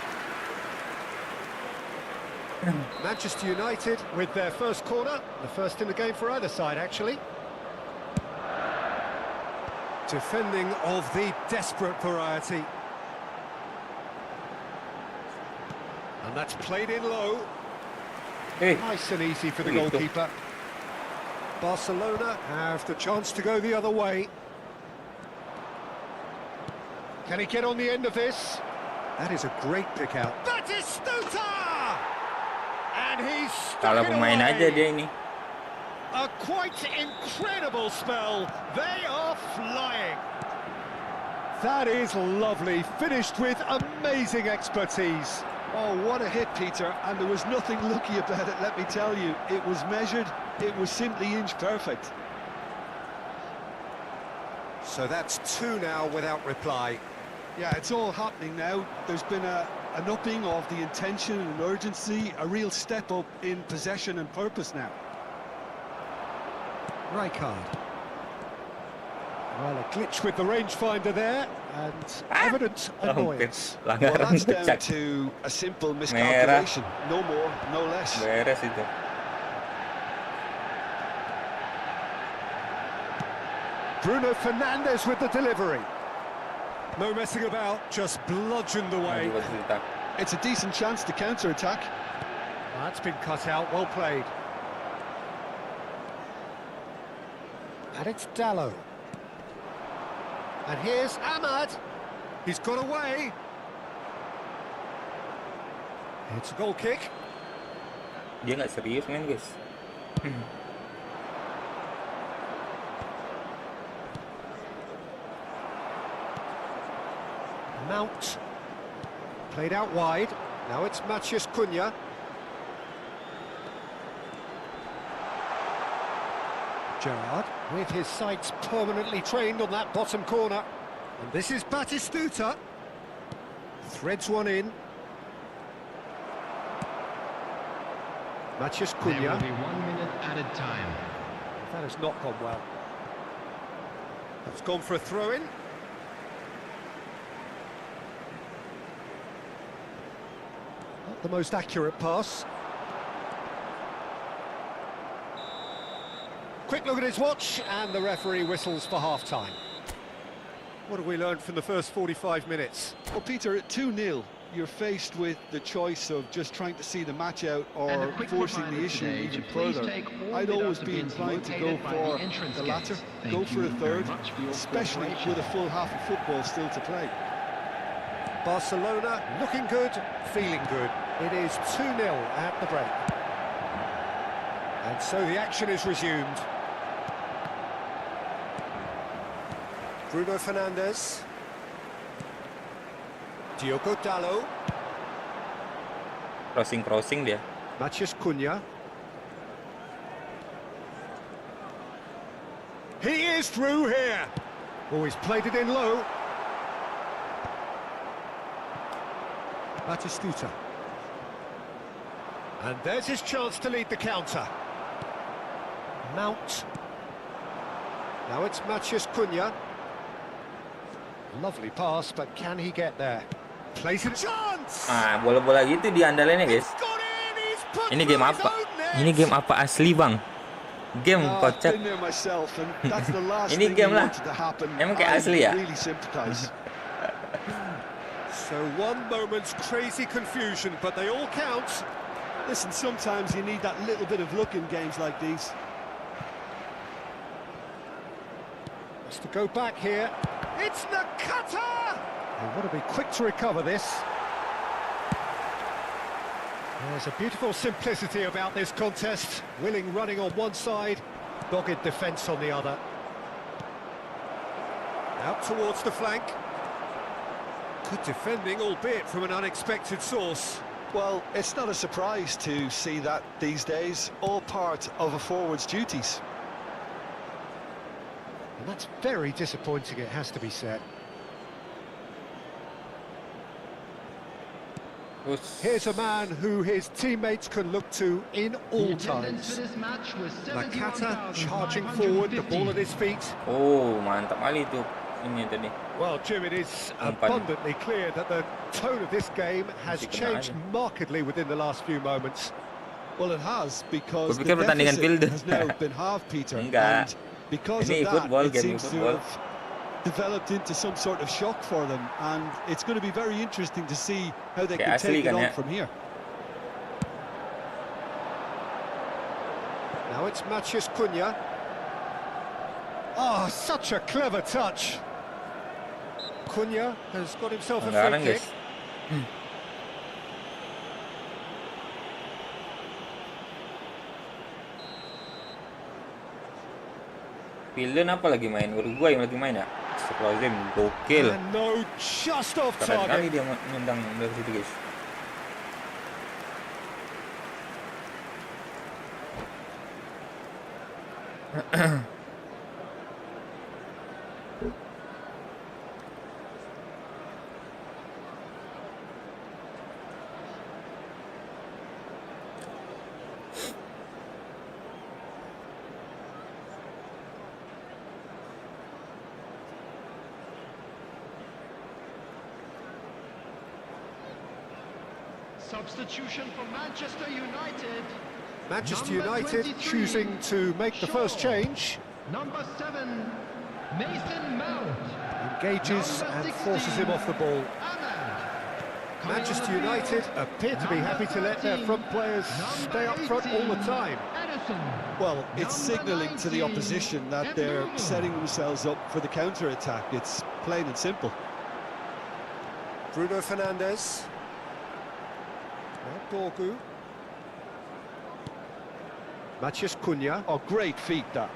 Manchester United with their first corner, the first in the game for either side, actually. Defending of the desperate variety. And that's played in low. Hey. Nice and easy for the goalkeeper. Barcelona have the chance to go the other way. Can he get on the end of this? That is a great pick out. Batistuta! And he's Kalau stuck it pemain away. aja dia ini. A quite incredible spell. They are flying. That is lovely. Finished with amazing expertise. Oh, what a hit, Peter, and there was nothing lucky about it, let me tell you. It was measured, it was simply inch perfect. So that's 2 now without reply. Yeah, it's all happening now. There's been an upping of the intention and urgency, a real step up in possession and purpose now. Rijkaard. Well, a glitch with the rangefinder there, and evident annoyance. Well, Langgaran that's down becak. to a simple miscalculation. No more, no less. Beres itu. Bruno Fernandes with the delivery. No messing about, just bludgeoned away. Maju Batistuta. It's a decent chance to counter-attack. That's been cut out, well played. And it's Dallo. And here's Ahmad. He's got away. It's a goal kick. Dia nggak serius main, guys. Mount. Played out wide. Now it's Matheus Cunha. Gerrard with his sights permanently trained on that bottom corner. And this is Batistuta. Threads one in. Matheus There will Cunha. be 1 minute added time. That has not gone well. That's gone for a throw-in. Not the most accurate pass. Quick look at his watch, and the referee whistles for half-time. What have we learned from the first 45 minutes? Well, Peter, at 2-0, you're faced with the choice of just trying to see the match out or forcing the issue even further. I'd always be inclined to go for the latter, go for a third, especially with a full half of football still to play. Barcelona looking good, feeling good. It is 2-0 at the break. And so the action is resumed. Bruno Fernandes. Diogo Dalot. Crossing dia. Matheus Cunha. He is through here. Oh, he's played it in low. Batistuta. And there's his chance to lead the counter. Mount. Now it's Matheus Cunha. Lovely pass, but can he get there? Plays it. Chance! Bola-bola gitu diandalinnya, guys. Ini game apa? Ini game apa asli, Bang? Game kocak. Ini game lah. Emang kayak asli ya? So one moment's crazy confusion, but they all count. Listen, sometimes you need that little bit of luck in games like these. Has to go back here. It's Nakata! They want to be quick to recover this. There's a beautiful simplicity about this contest. Willing running on one side, dogged defence on the other. Out towards the flank. Good defending, albeit from an unexpected source. Well, it's not a surprise to see that these days, all part of a forward's duties. And that's very disappointing, it has to be said. Here's a man who his teammates can look to in all times. Nakata charging forward, the ball at his feet. Oh, mantap kali itu ini tadi. Well, Jim, it is abundantly clear that the tone of this game has changed markedly within the last few moments. Well, it has, because the pertandingan deficit has now been halved, Peter. Enggak. And because Ini of that, eFootball, it game seems to eFootball. have developed into some sort of shock for them, and it's going to be very interesting to see how they can take it on from here. Now it's Matheus Cunha. Oh, such a clever touch. Cunha has got himself a free kick. Pilden apa lagi main? Uruguay lagi main ya? Astagfirullahaladzim, gokil. No, just off Keren kali target. dia nendang dari situ, guys. Substitution for Manchester United. Manchester United choosing to make the first change. Number 7, Mason Mount. Engages and forces him off the ball. Manchester United appear to be happy to let their front players stay up front all the time. Well, it's signalling to the opposition that they're setting themselves up for the counter-attack. It's plain and simple. Bruno Fernandes. Dorgu. Matheus Cunha. Oh, great feat, that.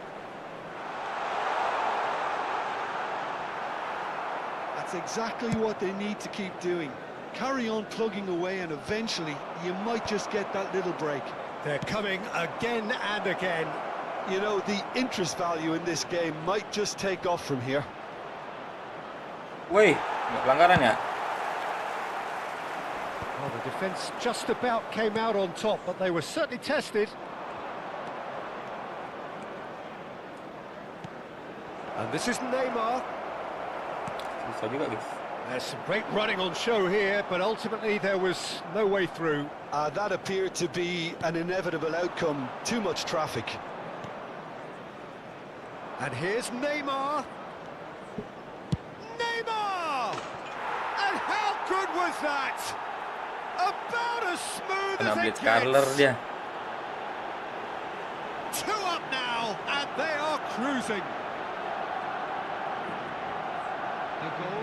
That's exactly what they need to keep doing. Carry on plugging away, and eventually you might just get that little break. They're coming again and again. You know, the interest value in this game might just take off from here. Woi, pelanggaran ya? Well, the defence just about came out on top, but they were certainly tested. And this is Neymar. Susah juga guys. There's some great running on show here, but ultimately there was no way through. That appeared to be an inevitable outcome. Too much traffic. And here's Neymar. Neymar! And how good was that? About as smooth Kena as it blitz color gets. dia. 2 up now, and they are cruising.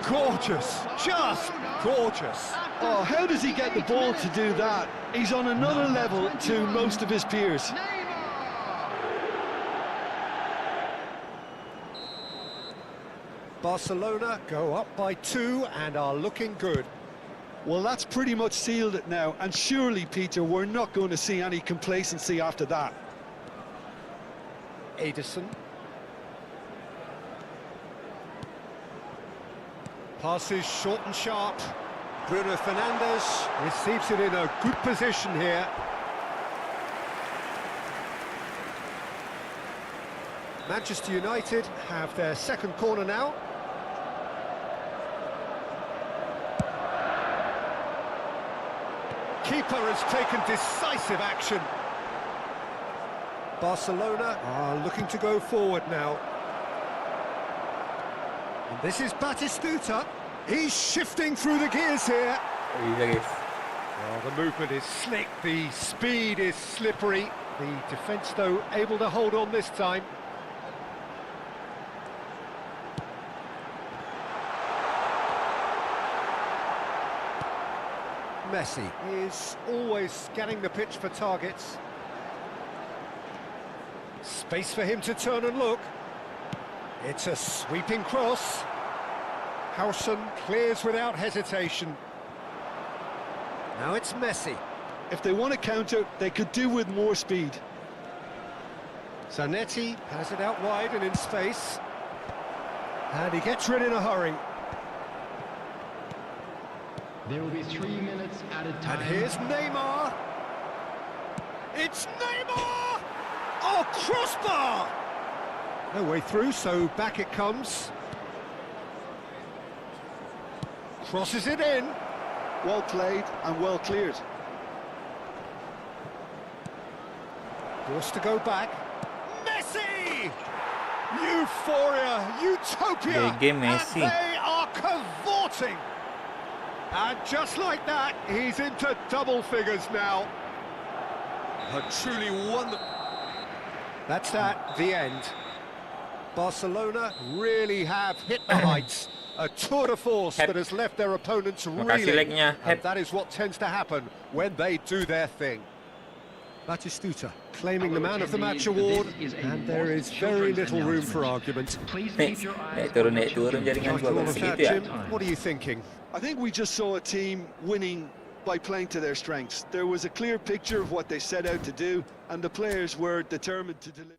Gorgeous, just gorgeous. Oh, how does he get the ball to do that? He's on another level to most of his peers. Barcelona go up by 2 and are looking good. Well, that's pretty much sealed it now, and surely, Peter, we're not going to see any complacency after that. Ederson. Passes short and sharp. Bruno Fernandes receives it in a good position here. Manchester United have their second corner now. Keeper has taken decisive action. Barcelona are looking to go forward now. And this is Batistuta. He's shifting through the gears here. Bisa guys. Well, the movement is slick, the speed is slippery. The defence, though, able to hold on this time. Messi is always scanning the pitch for targets. Space for him to turn and look. It's a sweeping cross. Howson clears without hesitation. Now it's Messi. If they want to counter, they could do with more speed. Zanetti has it out wide and in space. And he gets rid in a hurry. There will be 3 minutes added time. And here's Neymar. It's Neymar! Oh, crossbar! No way through, so back it comes. Crosses it in. Well played and well cleared. Forced to go back. Messi! Euphoria, utopia, Game Messi. and they are cavorting. And just like that, he's into double figures now. A truly wonderful. That's that, the end. Barcelona really have hit the heights. A tour de force that has left their opponents Makasih reeling. like-nya. And that is what tends to happen when they do their thing. Batistuta claiming the man of the match award, and there is very little room for argument. Please keep your eyes Naik turun jaringan After gua all of that, segitu ya. Jim, what are you thinking? I think we just saw a team winning by playing to their strengths. There was a clear picture of what they set out to do, and the players were determined to deliver.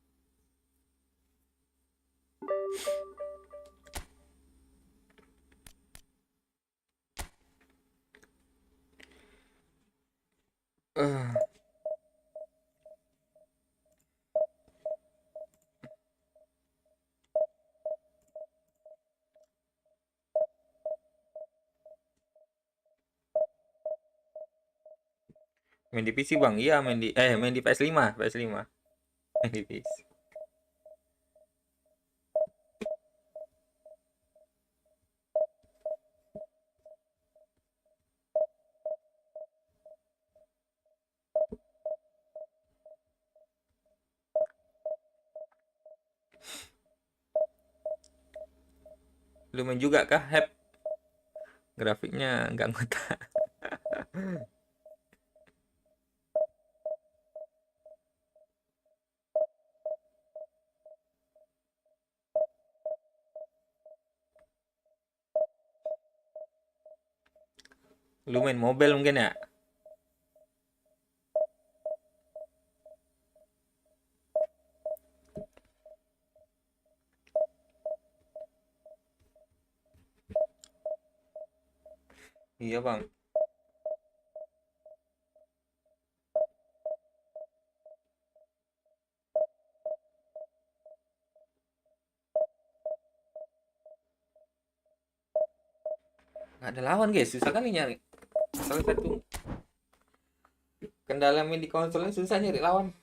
Main di PC bang, iya main di PS5, main di PC. Lu main juga kah, Hep? Grafiknya nggak ngotak. Lu main mobile mungkin ya? Iya bang. Nggak ada lawan guys, susah kali nyari. Salah satu kendala main di konsolnya susah nyari lawan.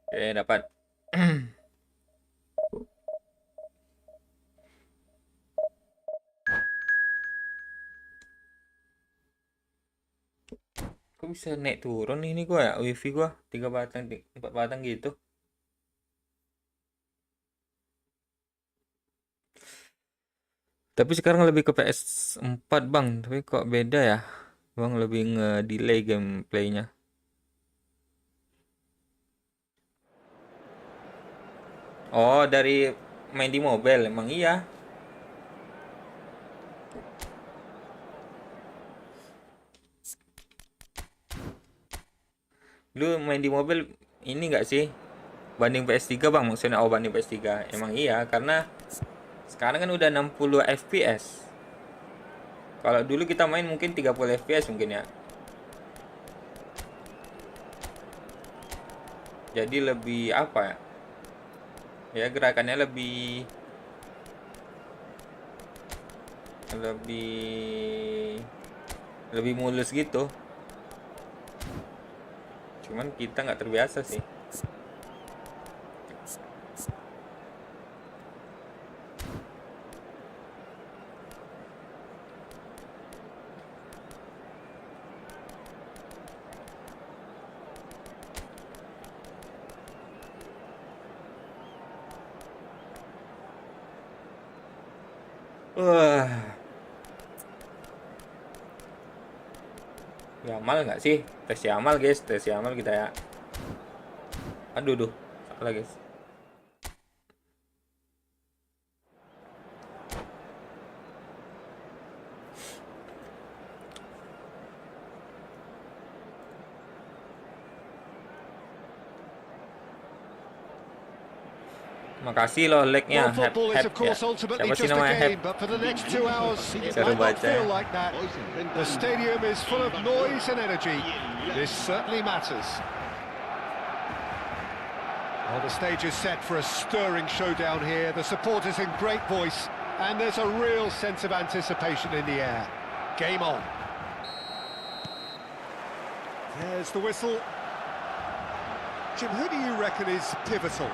Oke, dapat. Kok bisa naik turun ini gua ya, wifi gua 3 batang 4 batang gitu. Tapi sekarang lebih ke PS4 bang, tapi kok beda ya bang, lebih nge-delay gameplaynya. Oh, dari main di mobile emang iya. Lu main di mobil ini nggak sih banding PS3 bang, maksudnya? Oh, banding PS3 emang iya, karena sekarang kan udah 60 fps. Kalau dulu kita main mungkin 30 fps mungkin ya, jadi lebih apa ya, gerakannya lebih lebih mulus gitu. Cuman kita nggak terbiasa sih. Wah, Yamal nggak sih? Tes Yamal guys, tes Yamal kita ya. Aduh, salah guys. Makasih loh like-nya. Well, football is of ya. course ultimately Siapa sih just a namanya? game, but for the next 2 hours it Seru might not baca. feel like that. The stadium is full of noise and energy. This certainly matters. Well, the stage is set for a stirring showdown here. The supporters in great voice, and there's a real sense of anticipation in the air. Game on. There's the whistle. Jim, who do you reckon is pivotal?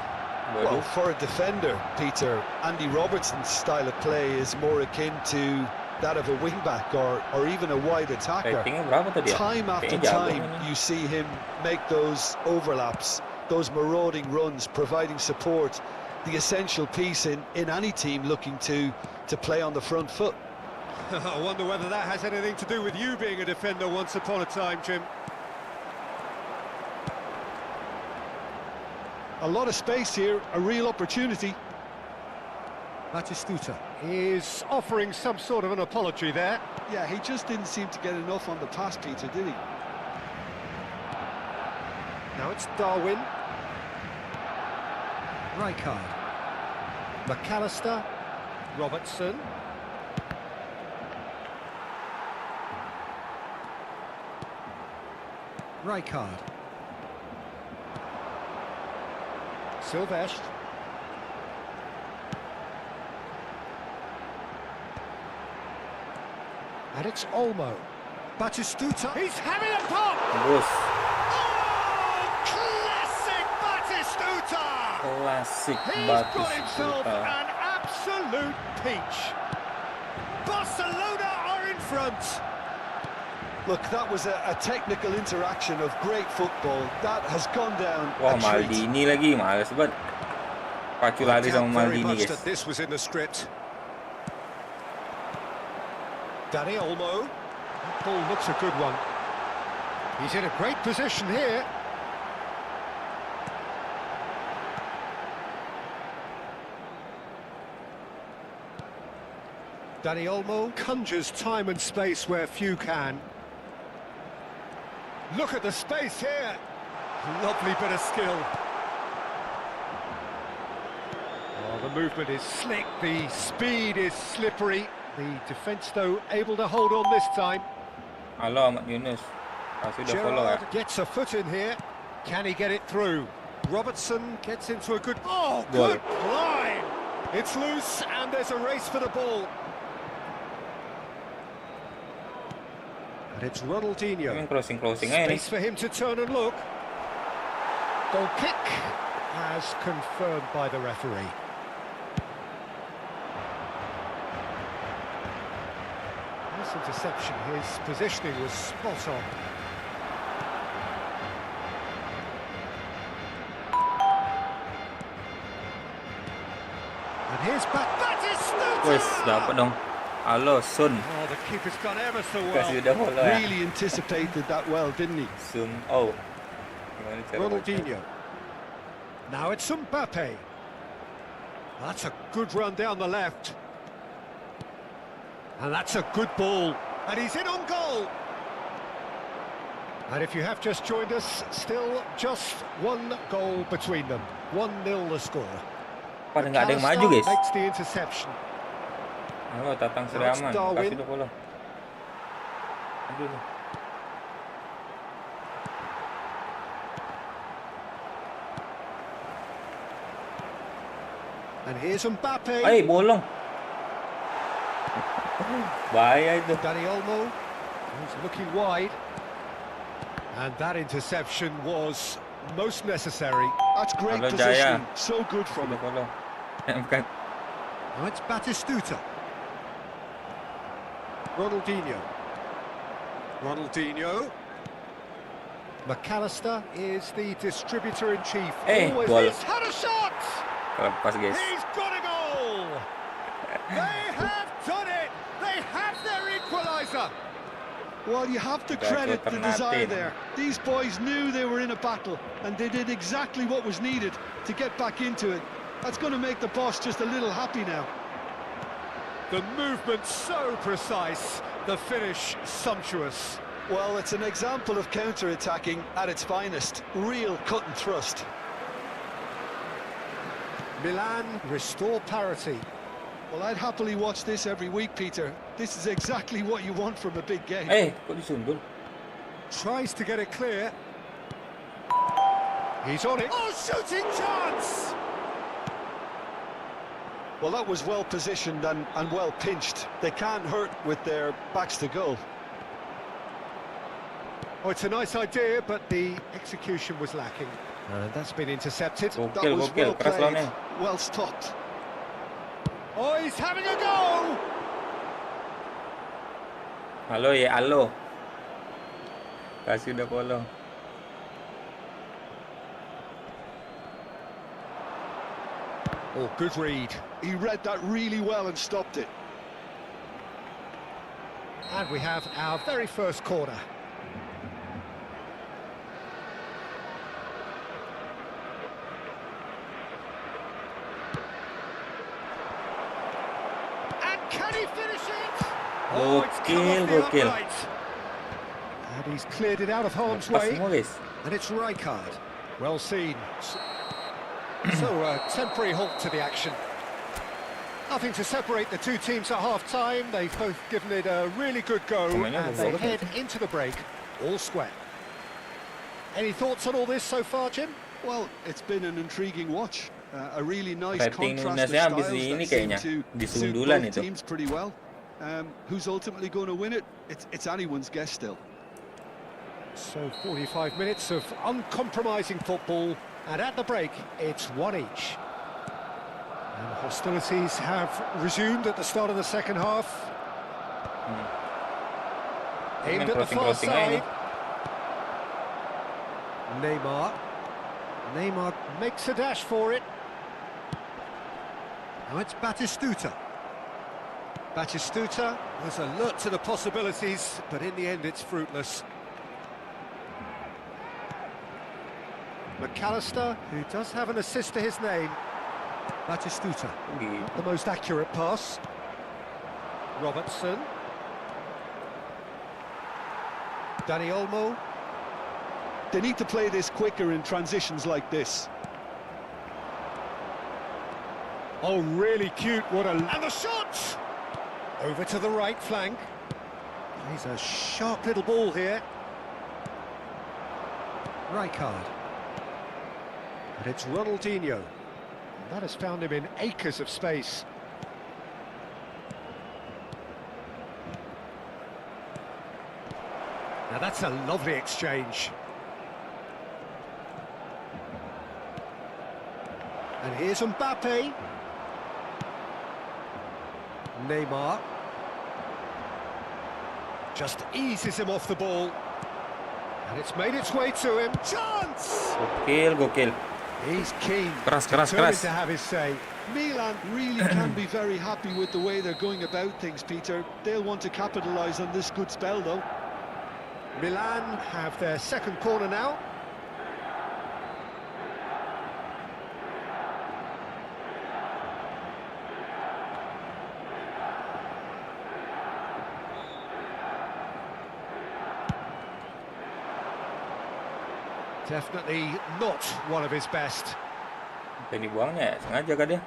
Well, for a defender, Peter, Andy Robertson's style of play is more akin to that of a wing-back or even a wide attacker. Ratingnya berapa tadi ya? Time after Kayaknya jago time, ini. you see him make those overlaps, those marauding runs, providing support, the essential piece in any team looking to play on the front foot. I wonder whether that has anything to do with you being a defender once upon a time, Jim. A lot of space here, a real opportunity. Batistuta is offering some sort of an apology there. Yeah, he just didn't seem to get enough on the pass, Peter, did he? Now it's Darwin. Rijkaard. McAllister. Robertson. Rijkaard. Silvestre. And it's Olmo. Batistuta. He's having a pop! Bus. Oh, classic Batistuta! Klasik He's got himself Batistuta. an absolute peach. Barcelona are in front. Look, that was a technical interaction of great football. That has gone down Wah, a treat. Maldini lagi, males banget. Pacu lari sama Very Maldini much guys. that this was in the script. Dani Olmo. That ball looks a good one. He's in a great position here. Dani Olmo conjures time and space where few can. Look at the space here. Lovely bit of skill. Oh, the movement is slick, the speed is slippery. The defence, though, able to hold on this time. Halo Ahmad Yunus. Kasih udah follow ya. Gerrard gets a foot in here. Can he get it through? Robertson gets into a good... Oh, Goal. good line! It's loose and there's a race for the ball. And it's Ronaldinho. Ini crossing aja nih. Space for him to turn and look. Goal kick as confirmed by the referee. Nice interception. His positioning was spot on. And here's back. Wes, dapat dong. Halo Sun. Oh, the keeper's done ever so Kasih well. udah follow ya. Really anticipated that well, didn't he? Sun. Oh. Gimana cara baca? Ronaldinho. Now it's Mbappe. That's a good run down the left. And that's a good ball. And he's in on goal. And if you have just joined us, still just one goal between them. 1-0 the score. Pada nggak ada yang maju guys. Makes the interception. Halo Tatang Now Seraman. it's Darwin. Kasih udah follow. Aduh. And here's Mbappe. Bolong. Bahaya itu. Dani Olmo. He's looking wide. And that interception was most necessary. That's great Halo, positioning. Jaya. So good from Udah him. follow. Bukan. Now it's Batistuta. Ronaldinho. Ronaldinho. McAllister is the distributor-in-chief. Always goal. is. Had a shot! Pas guys. He's got a goal! They have done it! They have their equaliser! Well, you have to Back credit to the desire Bernardino. there. These boys knew they were in a battle, and they did exactly what was needed to get back into it. That's going to make the boss just a little happy now. The movement so precise, the finish sumptuous. Well, it's an example of counter-attacking at its finest. Real cut and thrust. Milan restore parity. Well, I'd happily watch this every week, Peter. This is exactly what you want from a big game. Kok disundul? Tries to get it clear. He's on it. Oh, shooting chance! Well, that was well positioned and well pinched. They can't hurt with their backs to goal. Oh, it's a nice idea, but the execution was lacking. And that's been intercepted. That was well keras played, lawannya. well stopped. Oh, he's having a go! Halo ya, halo. Kasih udah follow. Oh, good read. He read that really well and stopped it. And we have our very first corner. And can he finish it? Oh, it's come off the Gokil. upright. And he's cleared it out of harm's Pas way. semua guys. And it's Rijkaard. Well seen. So a temporary halt to the action. Nothing to separate the two teams at half-time. They've both given it a really good go, Pemainnya and they bagus. head into the break all square. Any thoughts on all this so far, Jim? Well, it's been an intriguing watch. A really nice Rating contrast of Nuneznya styles habis ini that seem kayaknya, to di suit sundulan both itu. teams pretty well. Who's ultimately going to win it? It's anyone's guess still. So 45 minutes of uncompromising football, and at the break, it's one each. And hostilities have resumed at the start of the second half. Aimed at the far Crossing aja nih. side. Neymar makes a dash for it. Now it's Batistuta. Batistuta was alert to the possibilities, but in the end it's fruitless. McAllister, who does have an assist to his name. Batistuta, the most accurate pass. Robertson. Dani Olmo. They need to play this quicker in transitions like this. Oh, really cute, what a... And the shot! Over to the right flank. He's a sharp little ball here. Rijkaard. And it's Ronaldinho. And that has found him in acres of space. Now that's a lovely exchange. And here's Mbappe. Neymar. Just eases him off the ball. And it's made its way to him. Chance! Gokil. He's keen. Keras. Determined to have his say. Milan really can be very happy with the way they're going about things, Peter. They'll want to capitalise on this good spell, though. Milan have their second corner now. Definitely not one of his best. Tadi buangnya ya, sengaja kan dia?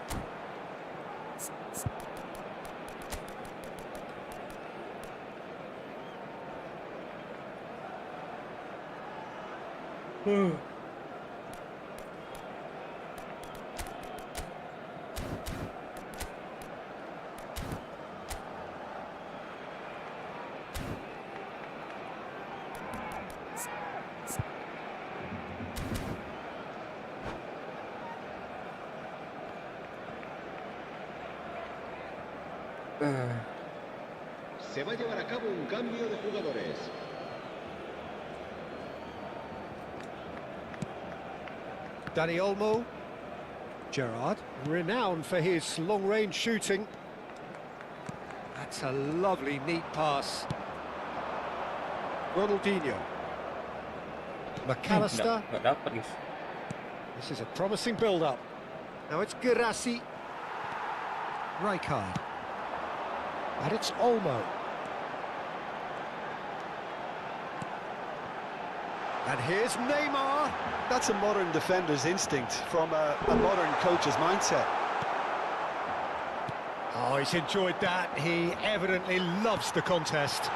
Se va a llevar a cabo un cambio de jugadores. Dani Olmo. Gerrard, renowned for his long-range shooting. That's a lovely, neat pass. Ronaldinho. McAllister. Nggak dapat guys. This is a promising build-up. Now it's Girassi. Rijkaard. And it's Olmo. And here's Neymar. That's a modern defender's instinct from a modern coach's mindset. Oh, he's enjoyed that. He evidently loves the contest.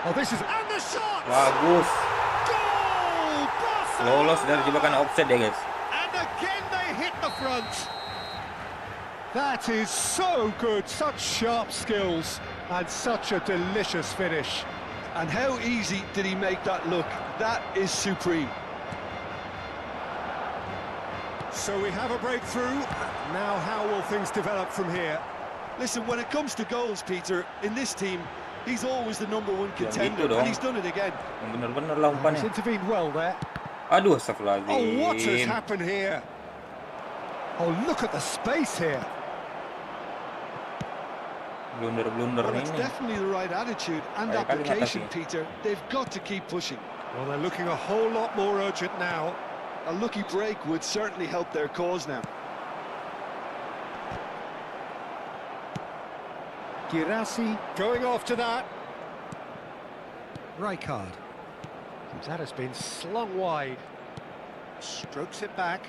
Oh, this is... And the shot! Bagus. Goal! Barcelona! Lolos dari jebakan offset ya guys. And again they hit the front. That is so good. Such sharp skills and such a delicious finish. And how easy did he make that look? That is supreme. So we have a breakthrough. Now how will things develop from here? Listen, when it comes to goals, Peter, in this team, he's always the #1 contender, gitu dong. and he's done it again. Yang bener-bener lah He's umpannya. intervened well there. Aduh, Oh, what has astagfirullahaladzim. happened here? Oh, look at the space here. Blunder-blunder Well, it's ini. definitely the right attitude and Kayak kali application, ngatasi. Peter. They've got to keep pushing. Well, they're looking a whole lot more urgent now. A lucky break would certainly help their cause now. Girassi going after that. Rijkaard. That has been slung wide. Strokes it back.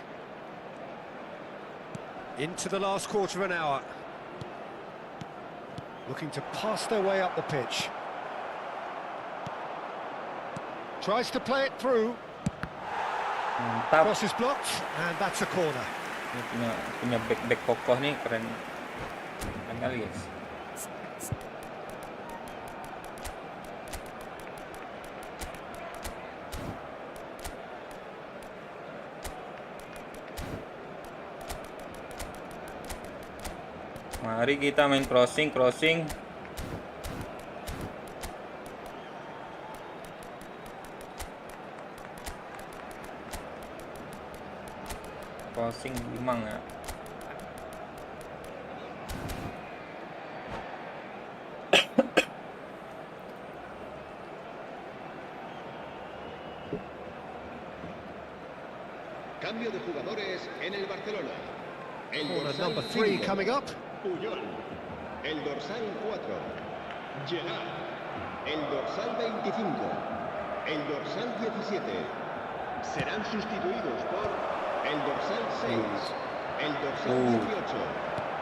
Into the last quarter of an hour. Looking to pass their way up the pitch. Tries to play it through. Mantap. Cross is blocked, and that's a corner. Ini punya back kokoh nih, keren. Keren kali guys. Mari kita main crossing. Crossing Limang ya. Cambio de jugadores en el Barcelona. El Corner dorsal number 3 5, coming up. Puyol. El dorsal 4, Gerrard. El dorsal 25. El dorsal 17. Serán sustituidos por el dorsal 6. El dorsal 18.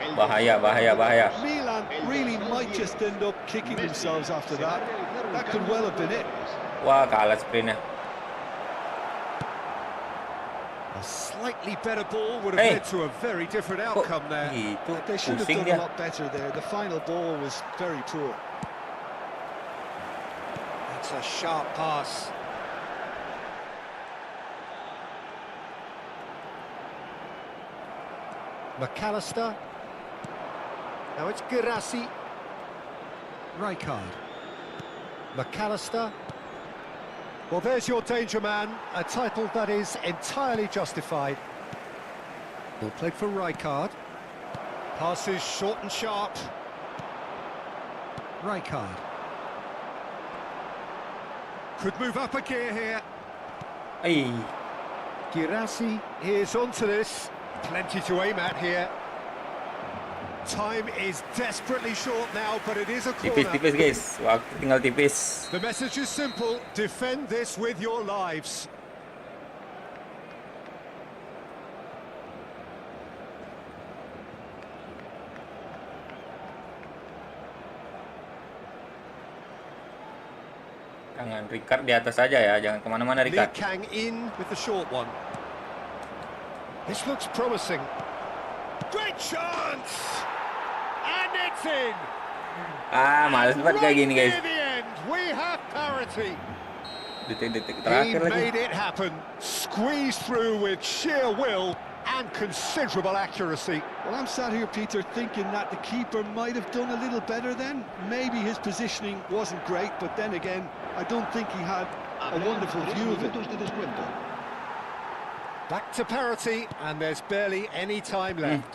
Bahaya. Milan really might just end up kicking themselves after that. That could well have been it. Wah, kalah sprintnya. A slightly better ball would have Hey. led to a very different Kok outcome there. gitu? They should have Pusing done a dia. lot better there. The final ball was very poor. That's a sharp pass. McAllister. Now it's Girassi. Rijkaard. McAllister. Well, there's your danger man, a title that is entirely justified. Ball played for Rijkaard. Passes short and sharp. Rijkaard. Could move up a gear here. Ay, Girassi is onto this. Plenty to aim at here. Time is desperately short now, but it is a corner. tipis guys. Waktu tinggal tipis. The message is simple: defend this with your lives. Jangan Ricard di atas saja ya, jangan kemana-mana Lee Ricard. Kang in with the short one. This looks promising. Great chance! And it's in! Ah, males banget kayak gini guys. Near the end, we have parity. Detik-detik He terakhir lagi. made it happen. Squeezed through with sheer will and considerable accuracy. Well, I'm sat here, Peter, thinking that the keeper might have done a little better then. Maybe his positioning wasn't great, but then again, I don't think he had a wonderful view of it. Back to parity, and there's barely any time left.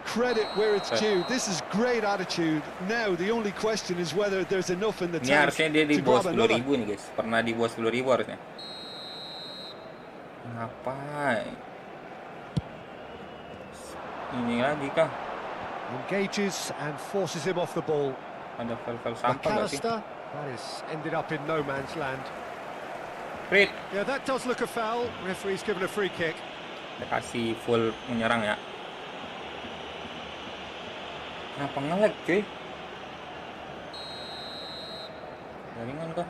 Credit where it's due. This is great attitude. Now, the only question is whether there's enough in the Ini tank harusnya dia di to bawah grab another. 10.000 nih guys. Pernah di bawah 10.000 harusnya. Ngapain? Ini lagi kah? Engages and forces him off the ball. Ada file-file sampah gak sih? McAllister, that has ended up in no man's land. Frit, Yeah, that does look a foul. Referee's given a free kick. kita kasih full menyerang ya. Kenapa nge-lag cuy? Jaringan kah?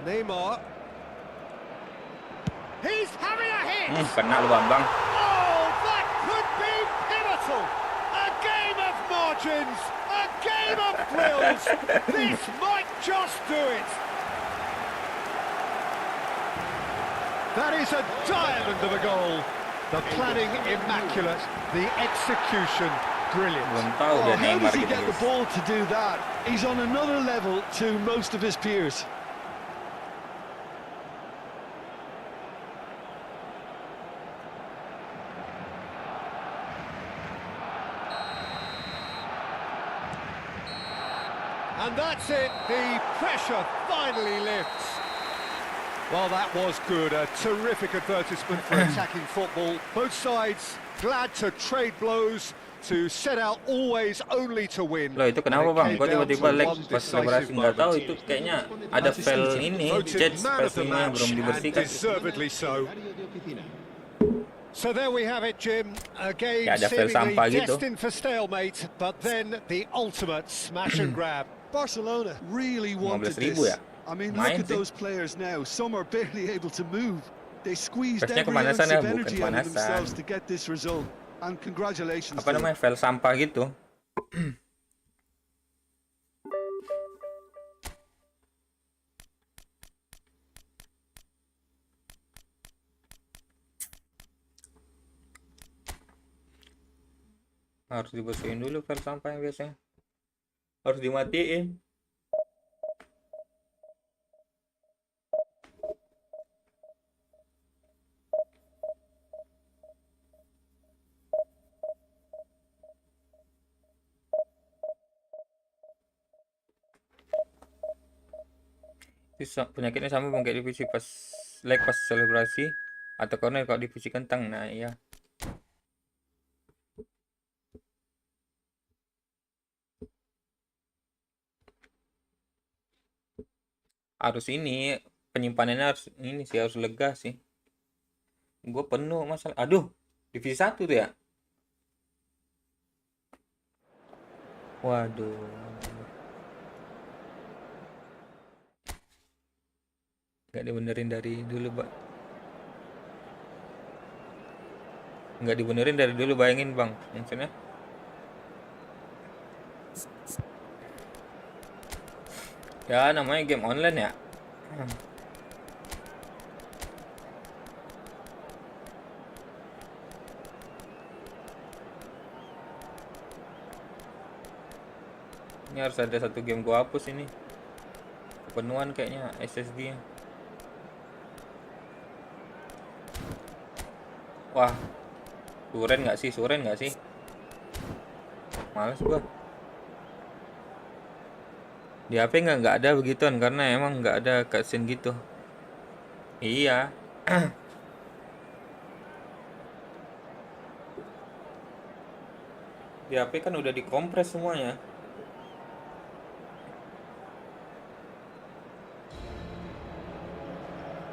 Neymar. He's having a hit! Kena lu Bambang. Oh, that could be pivotal! A game of margins! A game of thrills! This might just do it! That is a diamond of a goal. The planning immaculate, the execution brilliant. Belum tahu Oh, dia how Neymar does he gitu get the guys. ball to do that? He's on another level to most of his peers. And that's it, the pressure finally lifts. Well, that was good, a terrific advertisement for attacking football. Both sides glad to trade blows, to set out always only to win. Loh itu kenapa bang? Kok tiba-tiba lag One pas decisive selebrasi? Nggak tahu moment. itu kayaknya ada file ini, Voted chat man of the spesialnya match, belum and dibersihkan. deservedly so. So there we have it, Jim. A game Kayak ada file seemingly sampah gitu. destined for stalemate, but then the ultimate smash and grab. Barcelona really wanted 15.000 this. ya? I mean, Main look at sih. those players now. Some are barely able to move. They squeezed Pasnya every ounce kepanasan ya, of bukan energy out of kepanasan. themselves to get this result. And congratulations Apa to them. namanya file sampah gitu? Harus dibersihin dulu file sampah yang biasanya. Harus dimatiin. Penyakitnya sama bang kayak divisi pas lag pas selebrasi atau corner kalau divisi kentang. Nah iya. Harus ini penyimpanannya harus ini sih, harus lega sih. Gue penuh masalah. Aduh, divisi 1 tuh ya. Waduh. Nggak dibenerin dari dulu, Pak. Nggak dibenerin dari dulu, bayangin Bang. Maksudnya ya namanya game online ya. Ini harus ada satu game gua hapus ini. Kepenuhan kayaknya SSD-nya. Wah. Suren nggak sih? Suren nggak sih? Males gua. Di HP nggak ada begituan karena emang nggak ada cutscene gitu. Iya. Di HP kan udah dikompres semuanya.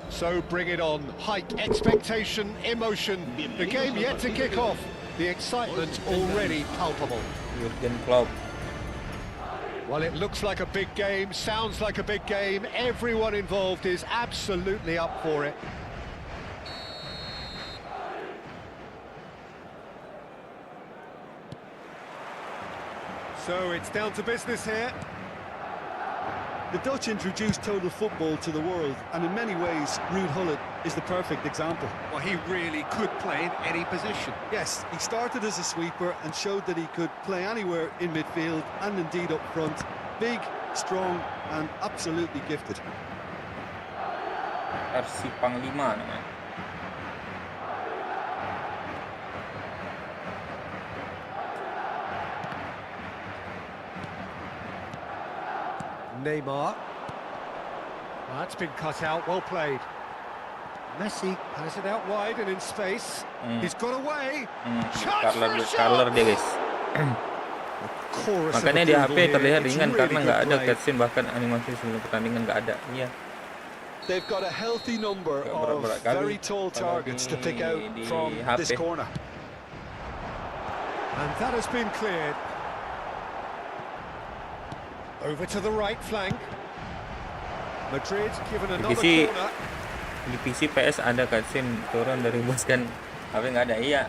So bring it on. Height, expectation, emotion. The game yet to kick off. The excitement already palpable. Jurgen Klopp. Well, it looks like a big game, sounds like a big game. Everyone involved is absolutely up for it. So it's down to business here. The Dutch introduced total football to the world, and in many ways, Ruud Gullit is the perfect example. Well, he really could play in any position. Yes, he started as a sweeper and showed that he could play anywhere in midfield and indeed up front. Big, strong, and absolutely gifted. Versi Panglima namanya. Neymar. That's been cut out, well played. Messi has it out wide and in space. He's got away. Chance for a Color dia guys. Chorus of Makanya di HP approval terlihat here. It's ringan really karena nggak good ada play. cutscene, bahkan animasi sebelum pertandingan nggak ada. Iya. They've got a healthy number of Berat-berat kali very tall kalau targets to pick out di from HP. this corner. And that has been cleared. Over to the right flank. Madrid given another Divisi corner. di PC PS ada cutscene turun dari bos kan, HP nggak ada. Iya.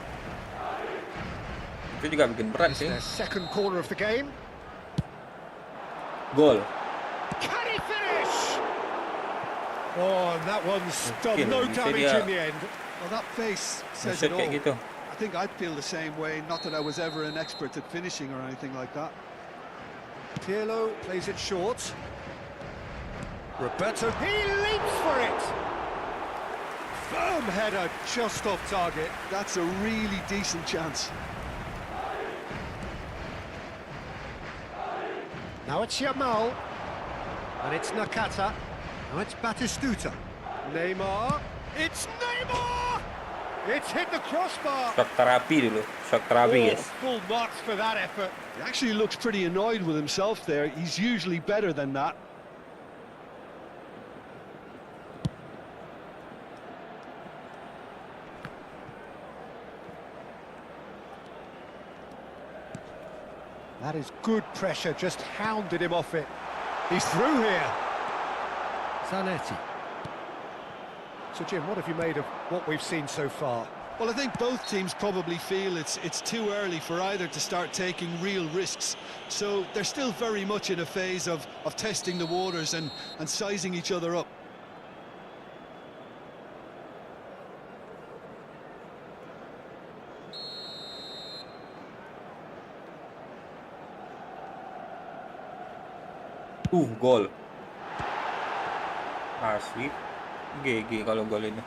Itu juga bikin berat sih. Their second corner of the game. Gol. Can he finish? Oh, and that one's done Mungkin no bisa damage dia in the end. Well, that pace says nge-shoot it all. kayak gitu. I think I'd feel the same way, not that I was ever an expert at finishing or anything like that. Pirlo plays it short. Roberto, he leaps for it. Firm header, just off target. That's a really decent chance. Now it's Yamal. And it's Nakata. Now it's Batistuta. Neymar. It's Neymar! It's hit the crossbar. Shock terapi dulu. Shock terapi guys. Full marks for that effort. He actually looks pretty annoyed with himself there. He's usually better than that. That is good pressure, just hounded him off it. He's through here. Zanetti. So Jim, what have you made of what we've seen so far? Well, I think both teams probably feel it's too early for either to start taking real risks. So they're still very much in a phase of testing the waters and sizing each other up. Gol. Asli. GG kalau gol ini.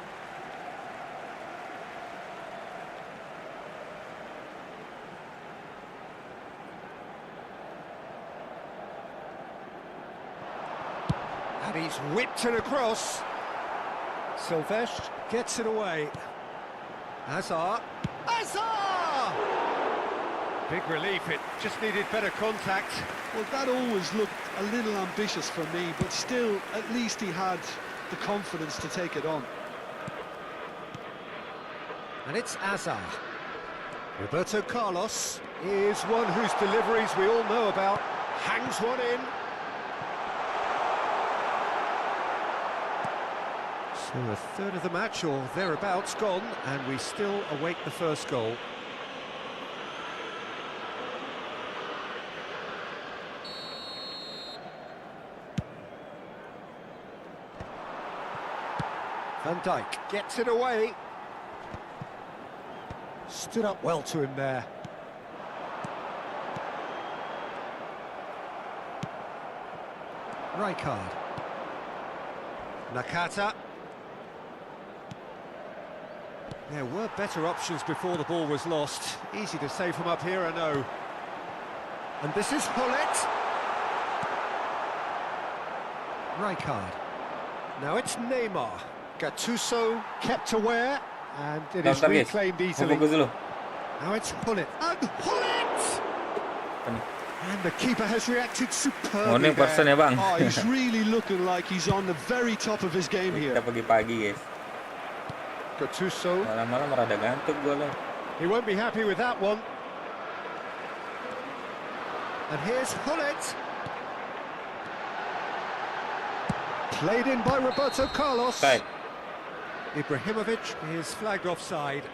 And he's whipped it across. Silvestre gets it away. Hazard. Hazard! Big relief, it just needed better contact. Well, that always looked a little ambitious for me, but still, at least he had the confidence to take it on. And it's Azar. Roberto Carlos is one whose deliveries we all know about. Hangs one in. So a third of the match or thereabouts gone, and we still await the first goal. Van Dijk gets it away. Stood up well to him there. Rijkaard. Nakata. There were better options before the ball was lost. Easy to save from up here, I know. And this is Hullet. Rijkaard. Now it's Neymar. Gattuso kept aware, and it is reclaimed easily. Now it's Hullet. And Hullet! And the keeper has reacted superbly there. Oh, he's really looking like he's on the very top of his game here. Kita pagi-pagi, guys. Gattuso. Malam-malam rada gantuk golnya. He won't be happy with that one. And here's Hullet. Played in by Roberto Carlos. Right. Ibrahimovic is flagged offside.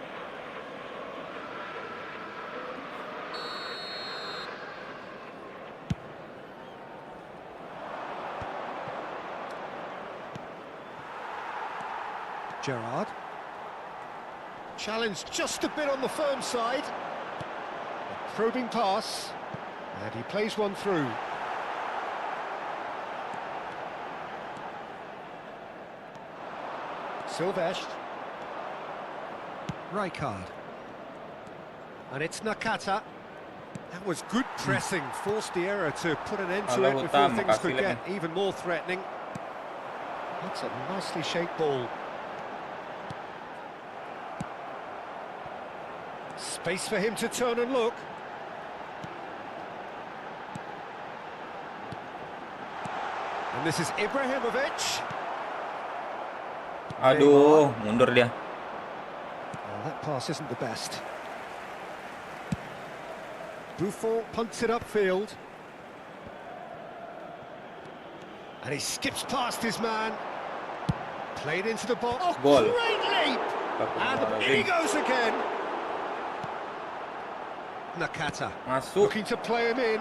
Gerrard. Challenge just a bit on the firm side. A probing pass. And he plays one through. Silvestre. Rijkaard. And it's Nakata. That was good pressing, forced the error to put an end to it before things could get even more threatening. That's a nicely shaped ball. Space for him to turn and look. And this is Ibrahimovic. Aduh, mundur dia. Well, that pass isn't the best. Buffon punts it upfield. And he skips past his man. Played into the box. Oh, Goal. great leap! And in he goes again. Nakata. Masuk. Looking to play him in.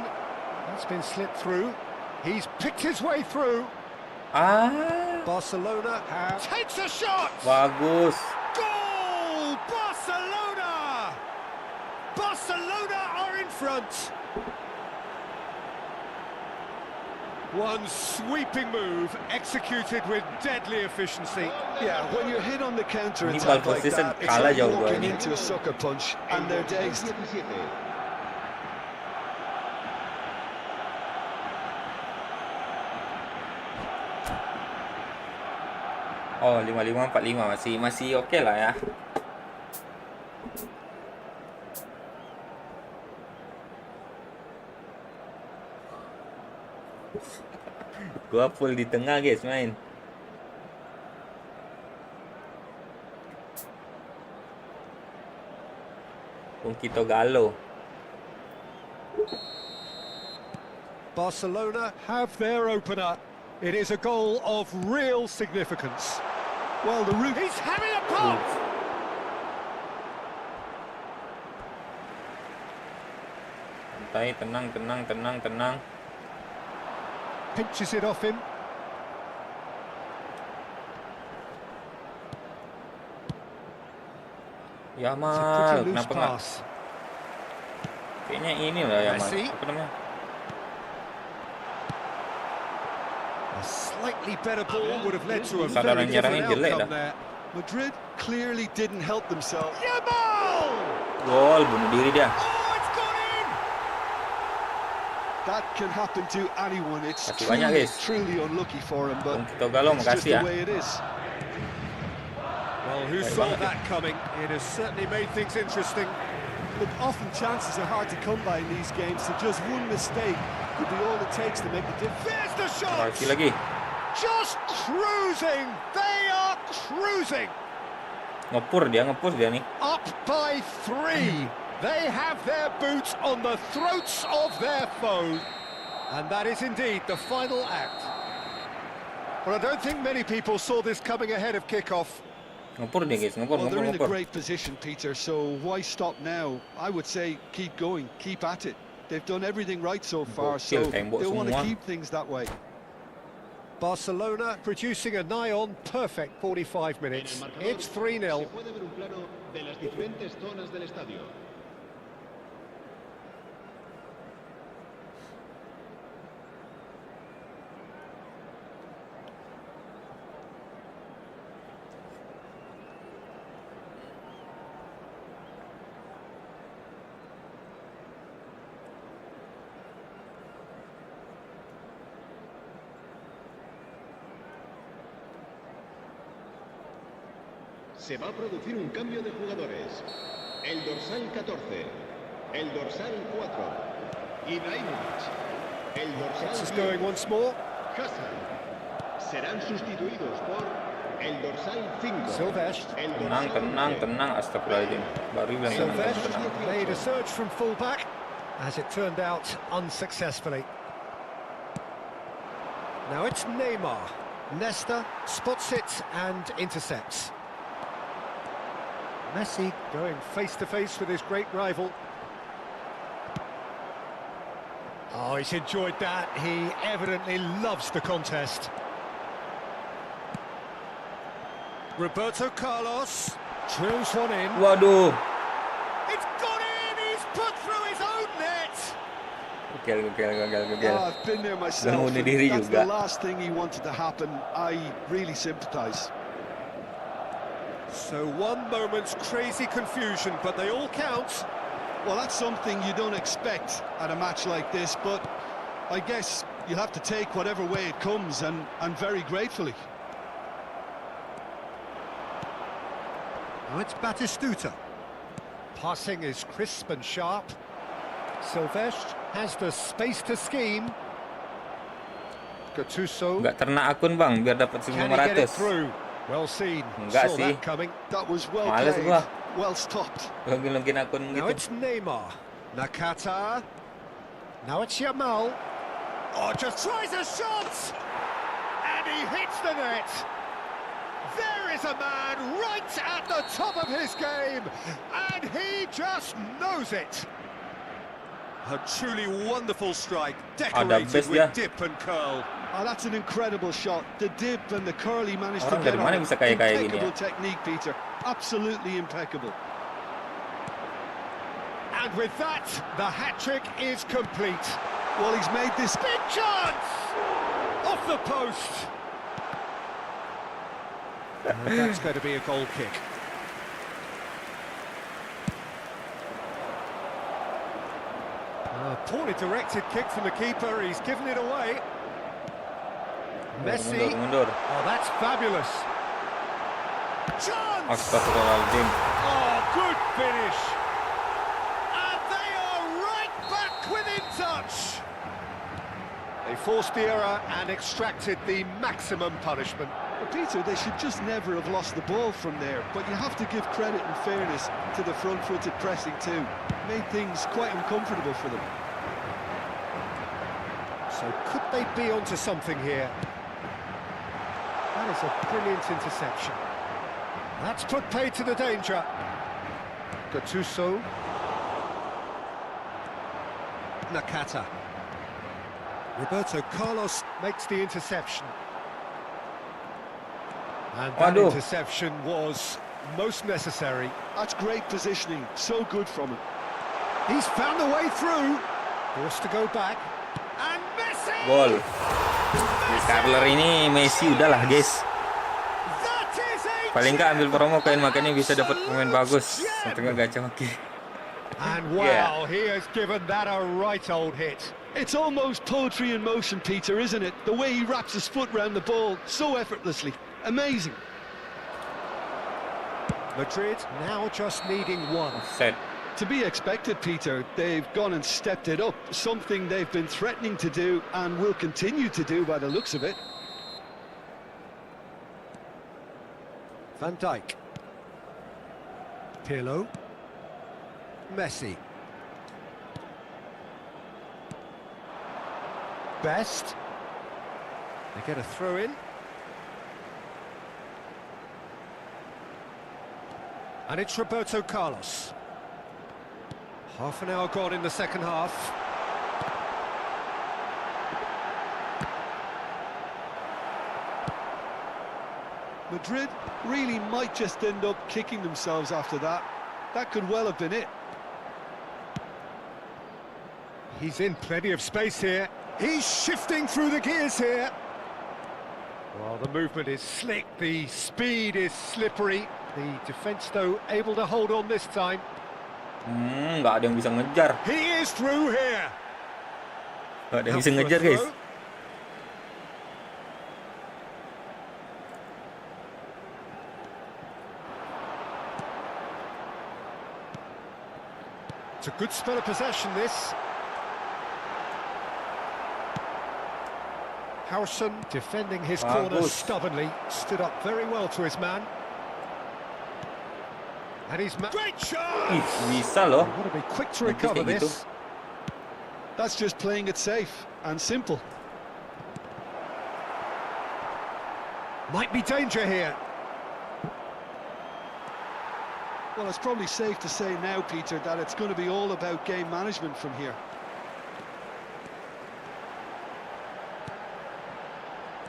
That's been slipped through. He's picked his way through. Ah, Barcelona takes a shot! bagus. Goal! Barcelona! Barcelona are in front. One sweeping move executed with deadly efficiency. Yeah, when you're hit on the counter Ini attack ball like position that, it's kalah like jauh gua walking ini. into a sucker punch and they're dazed. Oh, 55-45 masih oke lah ya. Gua full di tengah guys main. Kita Galo. Barcelona have their opener. It is a goal of real significance. Well, the route... He's having a pop! Santai, tenang. Pinches it off him. Yamal, kenapa nggak? Kayaknya ini lah Yamal. Messi. Apa namanya? A slightly better ball would have led to a Saudara very nyerangnya different jelek outcome dah. there. Madrid clearly didn't help themselves. Yamal! Gol, bunuh diri dia. Oh, it's gone in! That can happen to anyone. It's Masih banyak, guys. truly unlucky for him, but Kita Galo, it's just makasih the ya. way it is. Well, who saw that coming? It has certainly made things interesting. Look, often chances are hard to come by in these games, so just one mistake could be all it takes to make the difference. There's the shot! Lagi lagi. just cruising. They are cruising. Ngepur dia nih. Up by 3. They have their boots on the throats of their foe. And that is indeed the final act. Well, I don't think many people saw this coming ahead of kickoff. Ngepur dia guys, ngepur, Well, they're in a ngepur. great position, Peter, so why stop now? I would say keep going, keep at it. They've done everything right so far, so Gokil, tembok they'll want to semua. keep things that way. Barcelona producing a nigh-on perfect 45 minutes. It's 3-0. Se puede ver un plano de las diferentes zonas del estadio. Se va a producir un cambio de jugadores. El dorsal 14, el dorsal 4, Ibrahimovic, el dorsal This is 10, going once more. Hazard. Serán sustituidos por el dorsal 5, Silvestre. el Tenang, dorsal tenang, 11, tenang. Astagfirullahaladzim. Baru bilang tenang, Silvestre tenang. made a surge from full-back, as it turned out unsuccessfully. Now it's Neymar. Nesta spots it and intercepts. Messi going face-to-face with his great rival. Oh, he's enjoyed that. He evidently loves the contest. Roberto Carlos drills one in. Waduh. It's gone in! He's put through his own net! Gokil. I've been there myself. Dah bunuh and diri that's juga. the last thing he wanted to happen. I really sympathise. So one moment's crazy confusion, but they all count. Well, that's something you don't expect at a match like this, but I guess you'll have to take whatever way it comes, and very gratefully. Now it's Batistuta. Passing is crisp and sharp. Silvestre has the space to scheme. Gattuso, Nggak ternak akun bang, biar dapat can he get it 1.500. through? Well seen. Enggak Saw sih. that coming. That was well Males played, gua. well stopped. Login akun Now gitu. it's Neymar. Nakata. Now it's Yamal. Oh, just tries a shot! And he hits the net! There is a man right at the top of his game, and he just knows it! A truly wonderful strike, decorated best with dia. dip and curl. Oh, that's an incredible shot. The dip and the curl he managed Orang to get dari mana on. bisa kayak gini ya? Impeccable technique, Peter. Absolutely impeccable. And with that, the hat-trick is complete. Well, he's made this... Big chance! Off the post! And that's going to be a goal kick. A poorly directed kick from the keeper, he's given it away. Messi, Mundur. oh that's fabulous. Chance! Astagfirullahaladzim. Oh, good finish. And they are right back within touch. They forced the error and extracted the maximum punishment. But Peter, they should just never have lost the ball from there. But you have to give credit and fairness to the front-footed pressing too. Made things quite uncomfortable for them. So could they be onto something here? That is a brilliant interception. That's put paid to the danger. Gattuso. Nakata. Roberto Carlos makes the interception. And that Waduh. interception was most necessary. That's great positioning. So good from him. He's found the way through. Forced to go back. And Messi! Gol. Di Carler ini Messi udahlah guys. That is a Paling nggak ambil promo kain makanya bisa dapat pemain bagus. Untuk nggak gacha hoki. And wow, he has given that a right old hit. It's almost poetry in motion, Peter, isn't it? The way he wraps his foot round the ball so effortlessly. Amazing. Madrid now just needing one. Set. To be expected, Peter. They've gone and stepped it up. Something they've been threatening to do and will continue to do by the looks of it. Van Dijk. Pirlo. Messi. Best. They get a throw in. And it's Roberto Carlos. Half an hour gone in the second half. Madrid really might just end up kicking themselves after that. That could well have been it. He's in plenty of space here. He's shifting through the gears here. Well, the movement is slick, the speed is slippery. The defence, though, able to hold on this time. Nggak ada yang bisa ngejar. He is through here. Nggak ada yang bisa ngejar, guys. It's a good spell of possession, this. Harrison defending his corner stubbornly, stood up very well to his man. And he's great shot! Bisa loh. Got to be quick to recover this. That's just playing it safe and simple. Might be danger here. Well, it's probably safe to say now, Peter, that it's going to be all about game management from here.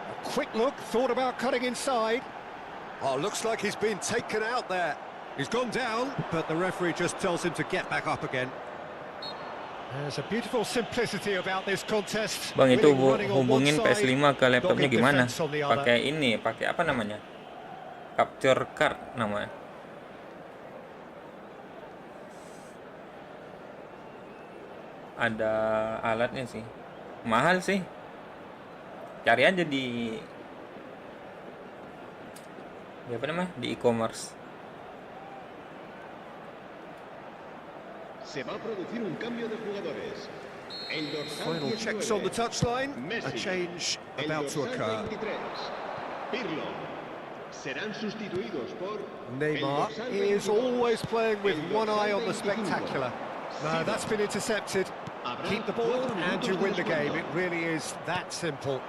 A quick look, thought about cutting inside. Oh, looks like he's been taken out there. He's gone down, but the referee just tells him to get back up again. There's a beautiful simplicity about this contest. Bang, itu hubungin PS5 ke laptopnya gimana? Pakai ini, pakai apa namanya? Capture card namanya. Ada alatnya sih. Mahal sih. Cari aja di apa namanya? Di e-commerce. Se va a producir un cambio de jugadores. El dorsal Final 19, checks on the touchline. A Messi. change El about to dorsal occur. 23, Pirlo. Serán sustituidos por Neymar el dorsal is 22, always playing with el one dorsal eye on the 25. spectacular. No, that's been intercepted. Keep the ball and you win the game. It really is that simple.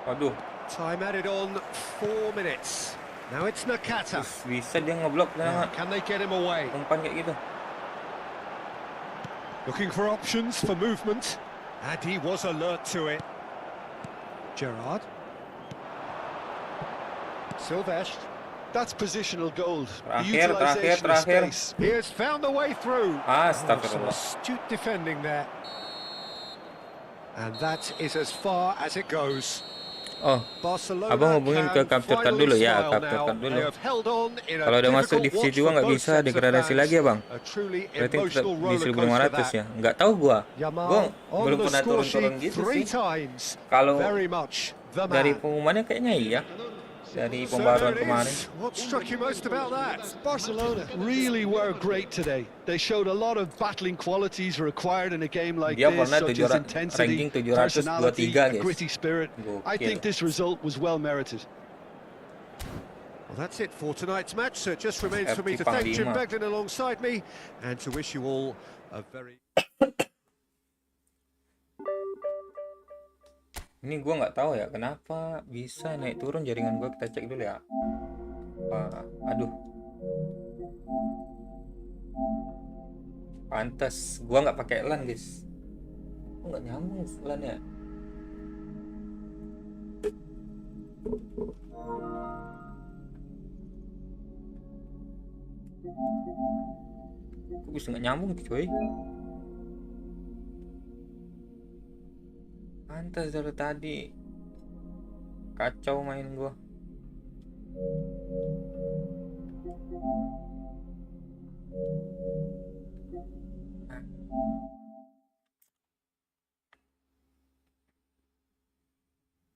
Waduh, Time added on 4 minutes. Now it's Nakata. bisa dia ngeblok Now, dengan can they get him away? umpan kayak gitu. Looking for options for movement. And he was alert to it. Gerrard. Silvestre. That's positional gold. The Terakhir. utilisation of space. He has found the way through. Some Astagfirullah. astute defending there. And that is as far as it goes. Oh, Barcelona abang hubungin ke can capture card finally dulu ya, smile capture now. card dulu. They have held on in a Kalau udah masuk difficult divisi watch 2 for nggak both bisa sets of degradasi fans. lagi ya bang. A truly Berarti tetap emotional di rollercoaster 1.500 that. ya. Nggak tahu gua. Yamal on Belum the pernah score turun-turun sheet gitu 3 sih. times. Kalau Very much the dari man. pengumumannya kayaknya iya. Dari So pembaruan there it kemarin. is. What struck you most about that? Barcelona really were great today. They showed a lot of battling qualities required in a game like Dia this, pernah such as intensity, ranking 723 personality, a guys. gritty spirit. I Gokil. think this result was well merited. Well, that's it for tonight's match. So it just remains for me to FC thank Jim Panglima. Beglin alongside me and to wish you all a very... Ini gua nggak tahu ya kenapa bisa naik turun jaringan gua, kita cek dulu ya. Aduh. Pantas gua nggak pakai LAN guys. Kok nggak nyambung LAN ya? Kok bisa nggak nyambung coy? Pantas dari tadi kacau main gua.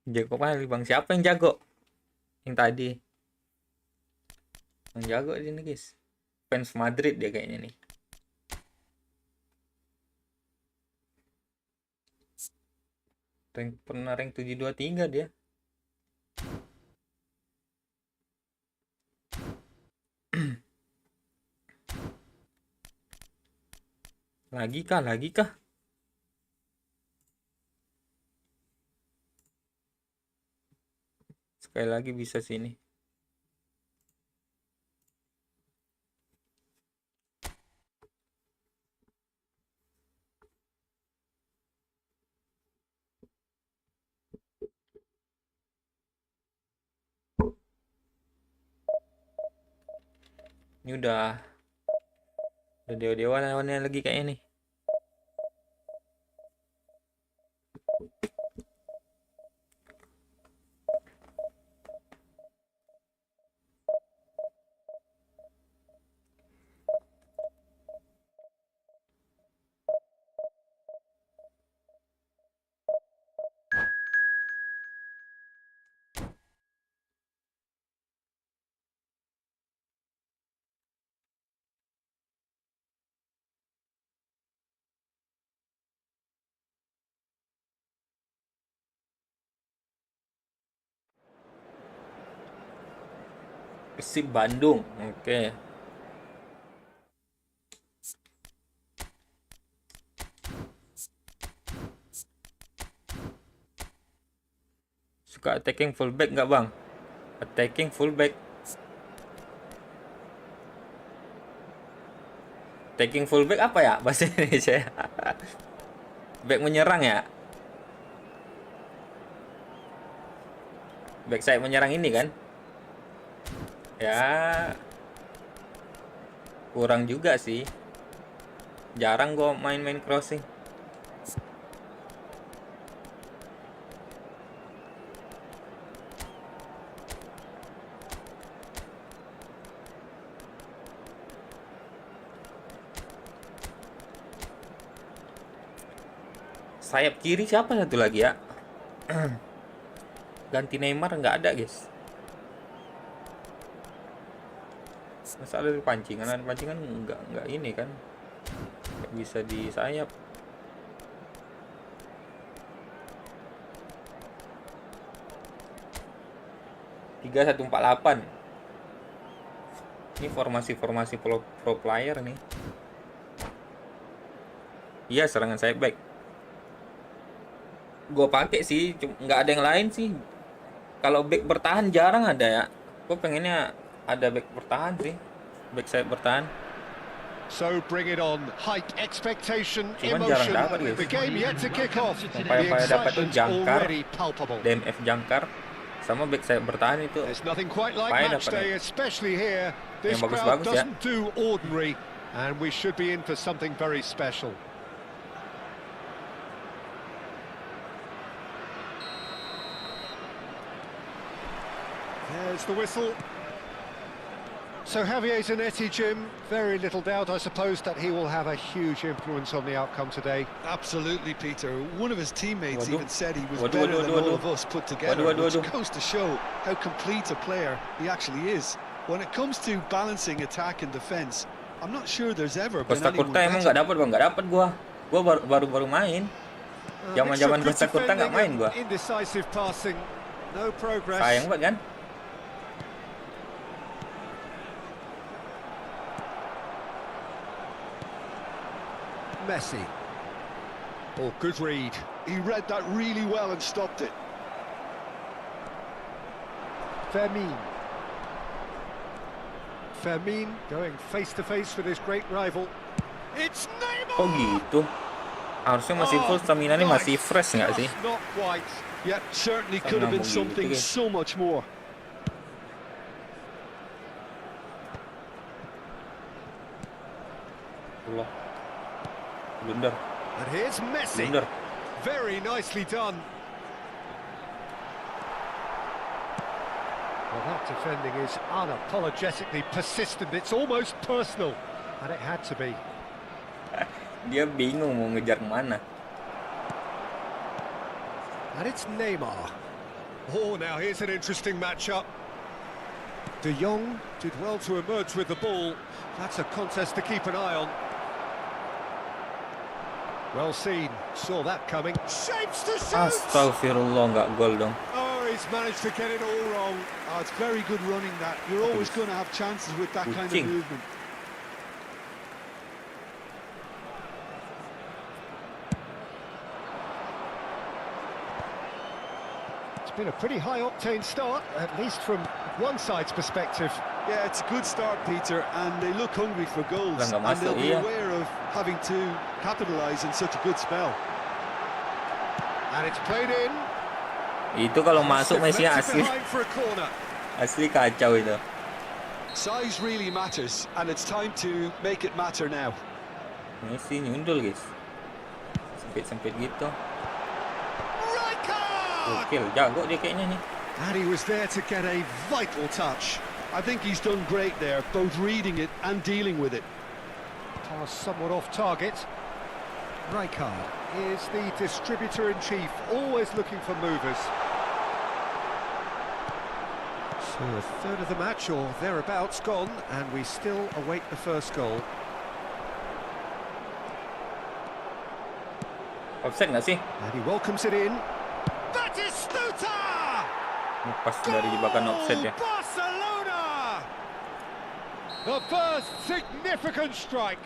Jago kali bang, siapa yang jago? Yang tadi yang jago ini guys, fans Madrid dia kayaknya nih. Pernah rank 723 dia. Lagi kah? Lagi kah? Sekali lagi bisa sini. Ini udah dewa-dewa lawannya lagi kayaknya nih. Persib Bandung. Oke. Suka attacking fullback nggak bang? Attacking fullback. Attacking fullback apa ya bahasa Indonesia? Back menyerang ya? Back saya menyerang ini kan? Ya, kurang juga sih. Jarang gue main-main crossing. Sayap kiri siapa satu lagi ya? Ganti Neymar nggak ada guys. Masa ada pancingan nggak ini kan? Nggak bisa di sayap. Tiga 1-4-8. Ini formasi pro player nih. Iya, serangan sayap back. Gue pakai sih, nggak ada yang lain sih. Kalau back bertahan jarang ada ya. Gue pengennya ada back bertahan sih, back sayap bertahan. So bring it on. High expectation, Cuman jarang emotion. dapat guys. The game yet to kick off. The Upaya dapat tuh excitement's jangkar, already palpable. DMF jangkar, sama back sayap bertahan itu. There's nothing quite like Upaya match dapat day, especially here. This Yang crowd bagus-bagus ya. doesn't do ordinary, and we should be in for something very special. There's the whistle. So Javier Zanetti, Jim, very little doubt, I suppose, that he will have a huge influence on the outcome today. Absolutely, Peter. One of his teammates Waduh. even said he was Waduh, better waduh, than waduh, all waduh. of us put together, Waduh, waduh, which waduh. goes to show how complete a player he actually is. When it comes to balancing attack and defence, I'm not sure there's ever been Costa anyone Curta emang better. nggak dapat bang, nggak dapat gua baru main. Zaman-zaman Good Costa Curta nggak main defending gua. and indecisive passing, no progress. Sayang banget kan? Messi. Oh, good read. He read that really well and stopped it. Fermin going face to face with his great rival. It's Neymar. Oh gitu. Harusnya masih full, stamina nya masih fresh nggak sih? Just not quite. Yeah, certainly could have been Sama something begitu, guys. so much more. Allah. Blunder. And here's Messi. Blunder. Very nicely done. Well, that defending is unapologetically persistent. It's almost personal. And it had to be. Dia bingung mau ngejar kemana. And it's Neymar. Oh, now here's an interesting matchup. De Jong did well to emerge with the ball. That's a contest to keep an eye on. Well seen, saw that coming. Shapes to shoot! Astagfirullah, nggak gol dong. Oh, he's managed to get it all wrong. Oh, it's very good running that. You're always going to have chances with that kind of Kucing. movement. been a pretty high-octane start, at least from one side's perspective. Yeah, it's a good start, Peter, and they look hungry for goals. Nggak And they'll masuk, be iya. aware of having to capitalise in such a good spell. And it's played in. Itu kalau masuk Messi Deflected asli behind for a corner. asli kacau itu. Size really matters, and it's time to make it matter now. Messi nyundul guys. Sempit-sempit gitu. Rijkaard! Gokil, jago dia kayaknya nih. And he was there to get a vital touch. I think he's done great there, both reading it and dealing with it. Pass somewhat off target. Rijkaard is the distributor-in-chief, always looking for movers. So a third of the match, or thereabouts, gone, and we still await the first goal. Offset nggak sih? And he welcomes it in. That is Stuta! Pas dari jebakan offset ya. Barcelona! The first significant strike.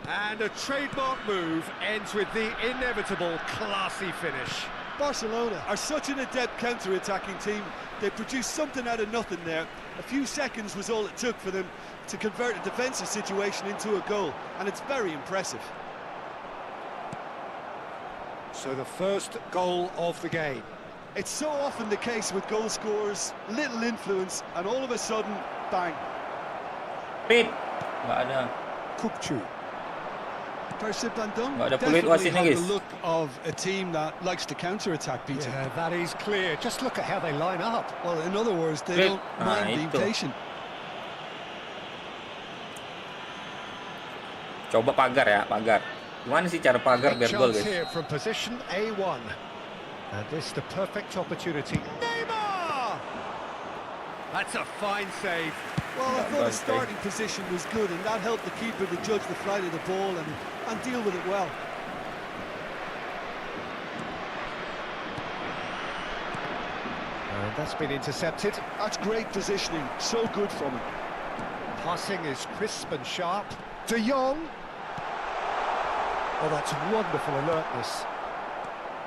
And a trademark move ends with the inevitable classy finish. Barcelona are such an adept counter-attacking team. They produced something out of nothing there. A few seconds was all it took for them to convert a defensive situation into a goal, and it's very impressive. So the first goal of the game. It's so often the case with goal scorers, little influence, and all of a sudden, bang. Pip. Nggak ada. Kupchu. Persib Bandung Nggak ada peluit definitely wasitnya have guys. the look of a team that likes to counter-attack, Peter. Yeah, that is clear. Just look at how they line up. Well, in other words, they don't mind being itu. patient. Coba pagar ya, pagar. Gimana sih cara pagar biar Big gol chance guys? here from position A1. And this the perfect opportunity. Neymar! That's a fine save. Well, I thought the Nice starting position was good, and that helped the keeper to judge the flight of the ball and deal with it well. And that's been intercepted. That's great positioning, so good from him. Passing is crisp and sharp. De Jong. Oh, that's wonderful alertness.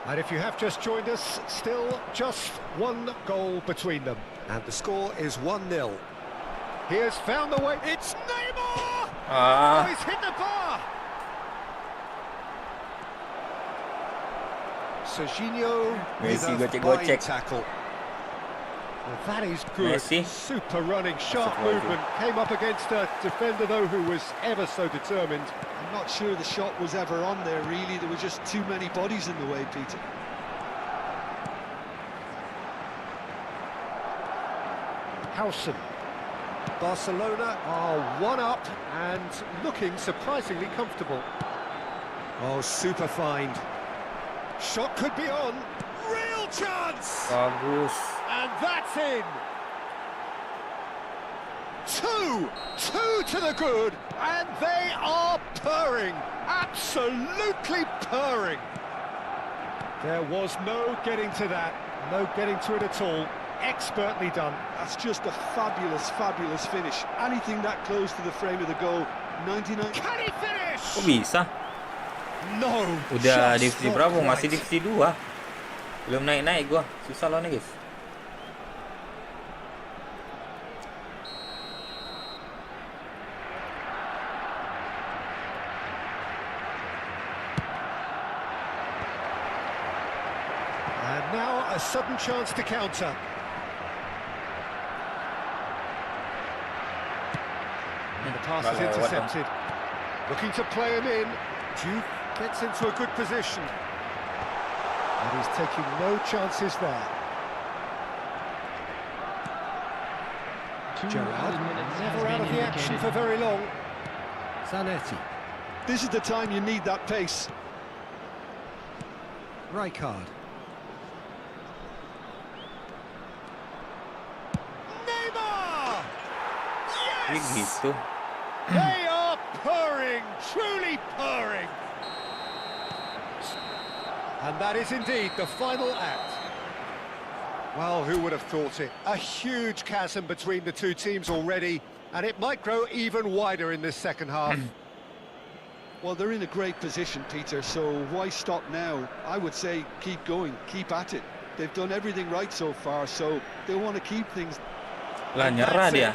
And if you have just joined us, still just one goal between them. And the score is 1-0. He has found the way. It's Neymar! Oh, Ah, he's hit the bar! Serginho with Messi a gocek-gocek. fine tackle. Well, that is good. Messi. Super running, sharp Masuk lagi. movement. Came up against a defender, though, who was ever so determined. I'm not sure the shot was ever on there, really. There were just too many bodies in the way, Peter. Howson. Barcelona are one up and looking surprisingly comfortable. Oh, super find. Shot could be on. Real chance! bagus. And that's in! Two to the good, and they are purring, absolutely purring. There was no getting to that, no getting to it at all. Expertly done. That's just a fabulous, fabulous finish. Anything that close to the frame of the goal, 99. Can he finish? Kok bisa? No. Udah just divisi not berapa? quite. Masih divisi 2. Belum naik-naik gua. Susah lawannya guys. And now a sudden chance to counter. And the pass is Nggak lewat dong. intercepted. Looking to play him in. Juve gets into a good position. And he's taking no chances there. Gerrard, never out of the action for very long. Zanetti. This is the time you need that pace. Rijkaard. Neymar! Ini Yes! gitu. They are purring, truly purring. And that is indeed the final act. Well, who would have thought it? A huge chasm between the two teams already, and it might grow even wider in this second half. Well, they're in a great position, Peter, so why stop now? I would say keep going, keep at it. They've done everything right so far, so they want to keep things. Lah nyerah dia.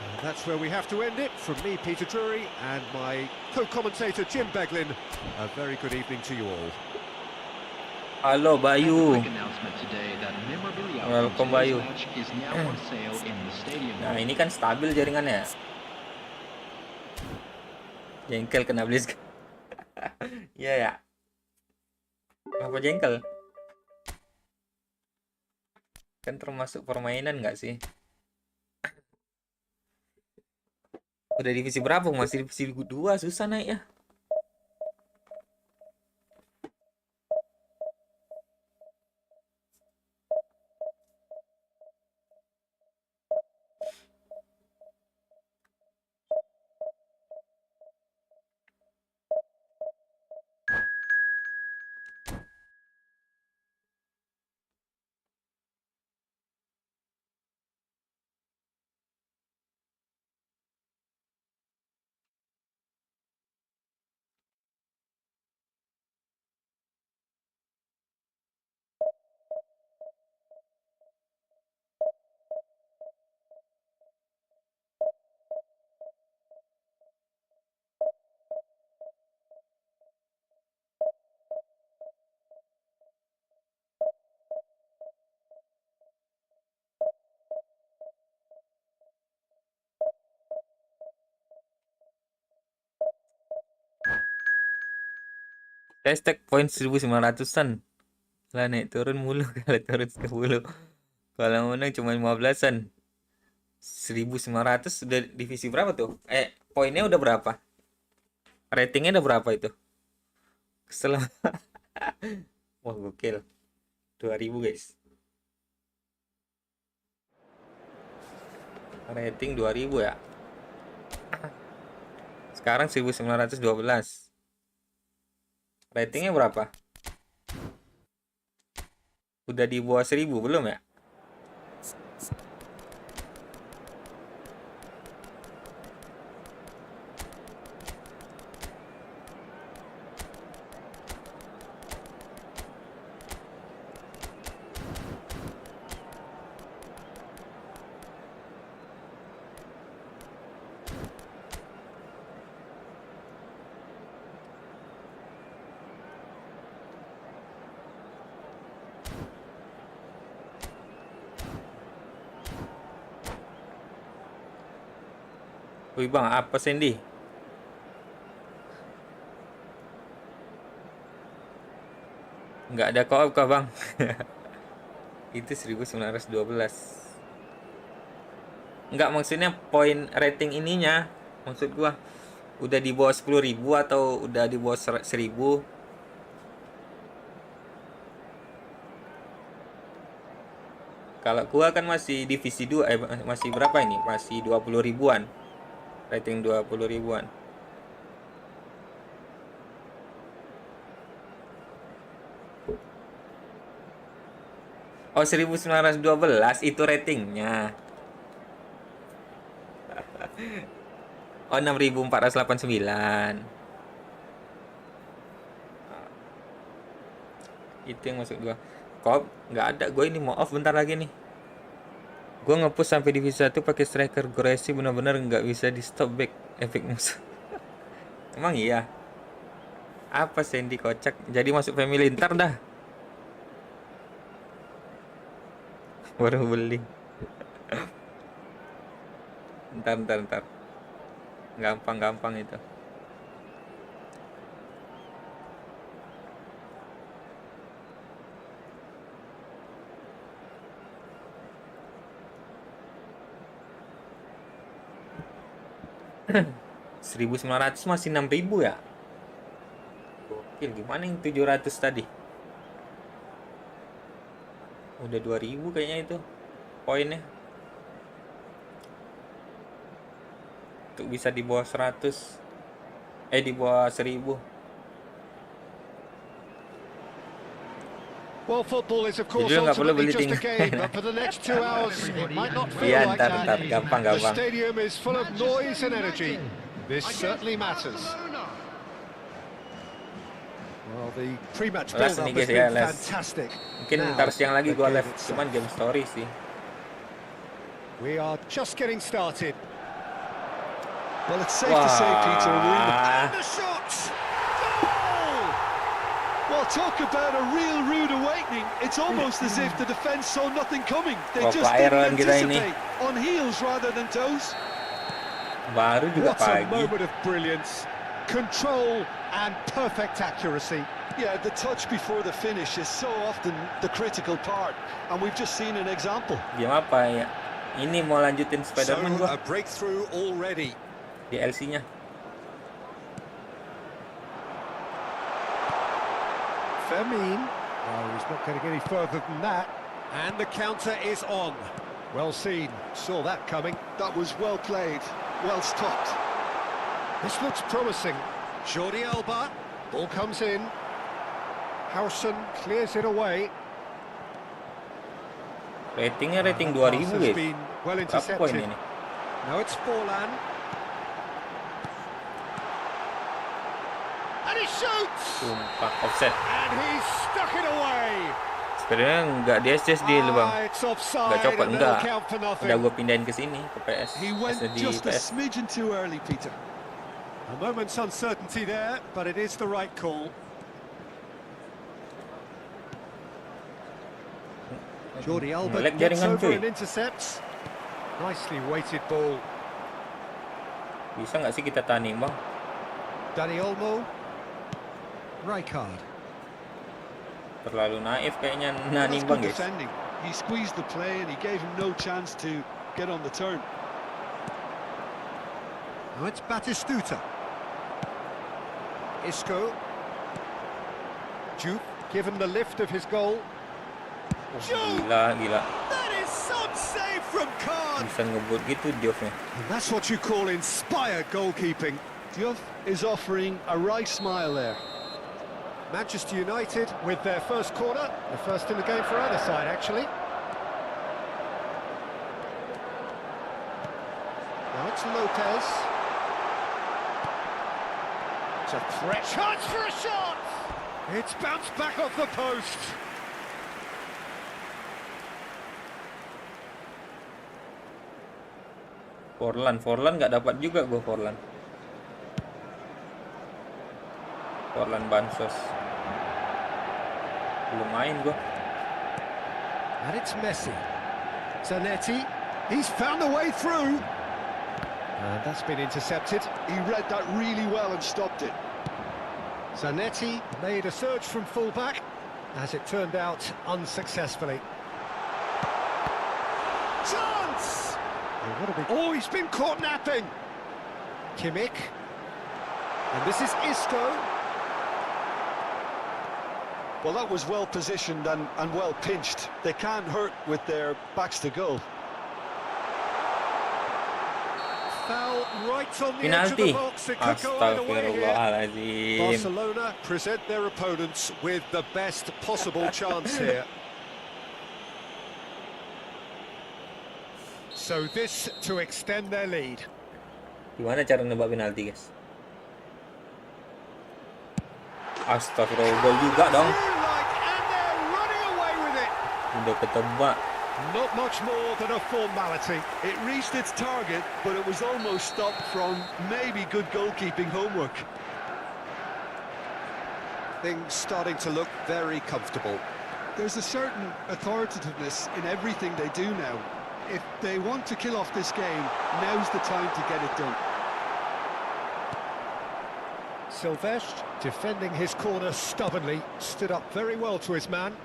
And that's where we have to end it. From me, Peter Drury, and my co-commentator, Jim Beglin. A very good evening to you all. Halo Bayu. Welcome Bayu. Nah ini kan stabil jaringannya. Jengkel kena beli. Iya ya. Apa jengkel? Kan termasuk permainan nggak sih? Udah divisi berapa? Masih divisi 2, susah naik ya. Hashtag poin 1900-an. Lah naik turun mulu kalau turun 10. Kalau menang cuma 15-an. 1900 sudah divisi berapa tuh? Poinnya udah berapa? Ratingnya udah berapa itu? Kesel. Wah, gokil. 2000, guys. Rating 2000 ya. Sekarang 1912. Ratingnya berapa? Udah di bawah 1000 belum ya? Wih bang, apa Sandy? Nggak ada co-op kah bang? Itu 1912. Nggak, maksudnya poin rating ininya. Maksud gua udah di bawah 10.000 atau udah di bawah 1000? Kalau gua kan masih divisi 2, masih berapa ini? Masih 20 ribuan. Rating 20 ribuan. Oh, 1912 itu ratingnya. Oh, 6489. Itu yang masuk gua. Kok nggak ada? Gue ini mau off bentar lagi nih. Gue nge-push sampai divisi 1 pakai striker Goresi, benar-benar nggak bisa di stop back efek musuh. Emang iya? Apa Sandy kocak? Jadi masuk family ntar dah. Baru beli. Ntar. Gampang itu. $1.900 masih 6.000 ya? Gokil, gimana yang 700 tadi? Udah 2.000 kayaknya itu poinnya. Untuk bisa di bawah 100. Di bawah 1000. Well, football is of course Jadi nggak perlu ultimately beli just a game, but for the next 2 hours it might not feel Iya, like ntar, that. gampang. The stadium is full of noise and energy. This certainly matters. Well, the pre-match Last build-up nih has guys ya, been last. fantastic. Mungkin Now, ntar siang lagi the gua game live, itself. cuman game story sih. We are just getting started. Well, it's safe to say, Peter, we're in the... Wah, And a shot! Goal! Well, talk about a real rude awakening. It's almost as if the defence saw nothing coming. They Pro just player didn't kan kita ini. anticipate. On heels rather than toes. baru juga What a pagi. moment of brilliance. Control and perfect accuracy. Yeah, the touch before the finish is so often the critical part. And we've just seen an example. Game apa ya? Ini mau lanjutin So, Spider-Man gua a breakthrough already. DLC-nya. Fermin. Oh, he's not getting any further than that. And the counter is on. Well seen. Saw that coming. That was well played, well stopped. This looks promising. Jordi Alba. Ball comes in. Howson clears it away. Ratingnya rating That 2000 pass has guys. been well Berapa poin intercepted. ini? Now it's Forlan. And he shoots! Sumpah, offset. And he's stuck it away. Sebenarnya nggak di assist dia loh bang. It's offside Nggak copot, and enggak. that'll count for nothing. Udah gue pindahin ke sini, ke PS. He went di just a PS. smidgen too early, Peter. A moment's uncertainty there, but it is the right call. Jordi Alba Melek gets jaringan, over cuy. and intercepts. Nicely weighted ball. Bisa nggak sih kita tanim bang? Dani Olmo. Rijkaard. Terlalu naif kayaknya That's Nani good bang guys. defending. He squeezed the play and he gave him no chance to get on the turn. Now it's Batistuta. Isco. Jupe, given the lift of his goal. Gila, gila. That is some save from Kahn. Bisa ngebut gitu Diofnya. And that's what you call inspired goalkeeping. Diouf is offering a wry smile there. Manchester United with their first corner, the first in the game for either side, actually. Now it's Lopez. It's a threat. Chance for a shot! It's bounced back off the post. Forlan nggak dapat juga gue Forlan bansos. Belum main gue. And it's Messi. Zanetti. He's found a way through. And that's been intercepted. He read that really well and stopped it. Zanetti made a surge from fullback, as it turned out unsuccessfully. Chance! Oh, he's been caught napping. Kimmich. And this is Isco. Well, that was well positioned and well pinched. They can't hurt with their backs to goal. Foul right on the edge of Penalti. the box. It could go either way here. Astagfirullahaladzim. Barcelona present their opponents with the best possible chance here. So this to extend their lead. Gimana cara nebak penalti guys? Astagfirullah, gol juga dong. Like, and they're running away with it. Udah ketebak. Not much more than a formality. It reached its target, but it was almost stopped from maybe good goalkeeping homework. Things starting to look very comfortable. There's a certain authoritativeness in everything they do now. If they want to kill off this game, now's the time to get it done. Silvestre, defending his corner stubbornly, stood up very well to his man.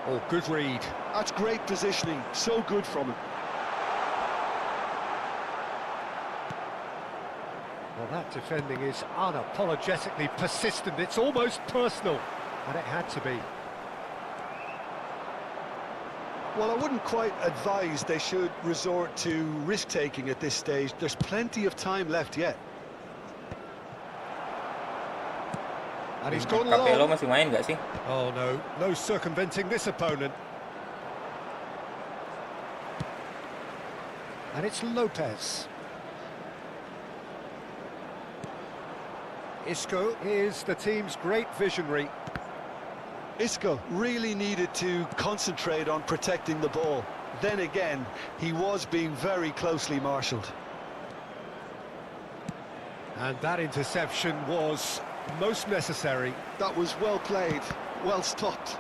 Oh, good read. That's great positioning, so good from him. Well, that defending is unapologetically persistent. It's almost personal, and it had to be. Well, I wouldn't quite advise they should resort to risk-taking at this stage. There's plenty of time left yet. And he's gone Capello long. masih main nggak sih? Oh, no circumventing this opponent. And it's Lopez. Isco is the team's great visionary. Isco really needed to concentrate on protecting the ball. Then again, he was being very closely marshalled. And that interception was most necessary. That was well played, well stopped.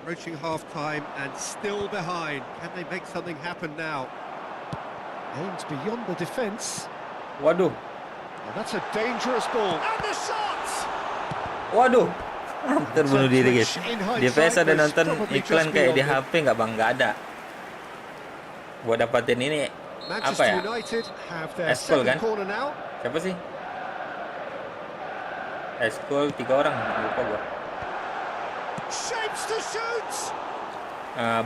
Approaching half-time and still behind. Can they make something happen now? Aims beyond the defence. Waduh. And that's a dangerous ball. And the shot! Waduh. Hampir bunuh diri guys. In Di PS ada hindsight, nonton was iklan probably kayak di just HP nggak bang? Nggak ada. Buat dapatin ini apa Manchester ya? United have their Eskol, second kan? corner now. Siapa sih? Eskol 3 orang, lupa gua. Shapes to shoot!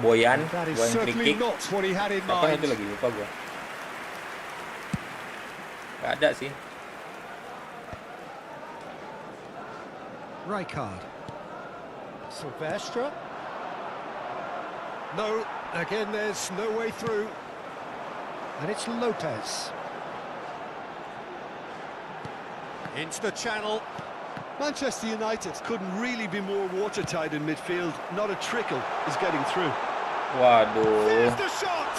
Boyan That is free certainly kick. not what he had in Apa mind. itu lagi lupa gua. Nggak ada sih. Rijkaard. Silvestre. No, again there's no way through. And it's Lopez. Into the channel. Manchester United couldn't really be more watertight in midfield. Not a trickle is getting through. Waduh. There's the shot!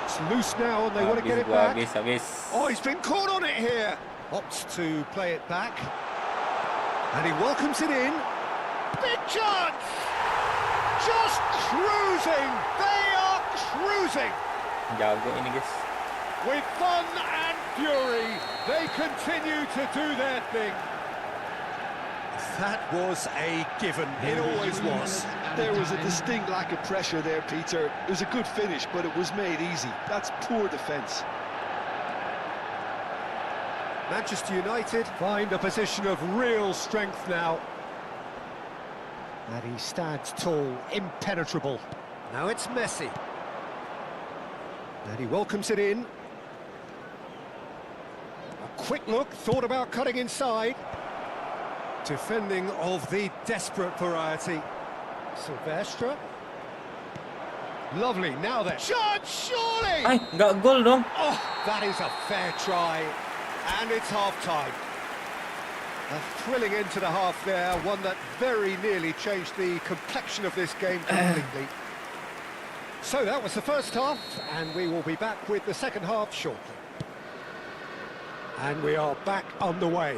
It's loose now and they want to get it back. Habis. Oh, he's been caught on it here. Opts to play it back. And he welcomes it in. Big chance! Just cruising! They are cruising! Jago ini guys. With fun and fury, they continue to do their thing. That was a given. It always was. There was a distinct lack of pressure there, Peter. It was a good finish, but it was made easy. That's poor defence. Manchester United find a position of real strength now. And he stands tall, impenetrable. Now it's Messi. And he welcomes it in. A quick look, thought about cutting inside. Defending of the desperate variety. Silvestre. Lovely, now then. Shot, surely! Ay, nggak gol dong. Oh, that is a fair try. And it's half-time. A thrilling end to the half there, one that very nearly changed the complexion of this game completely. So that was the first half, and we will be back with the second half shortly. And we are back underway.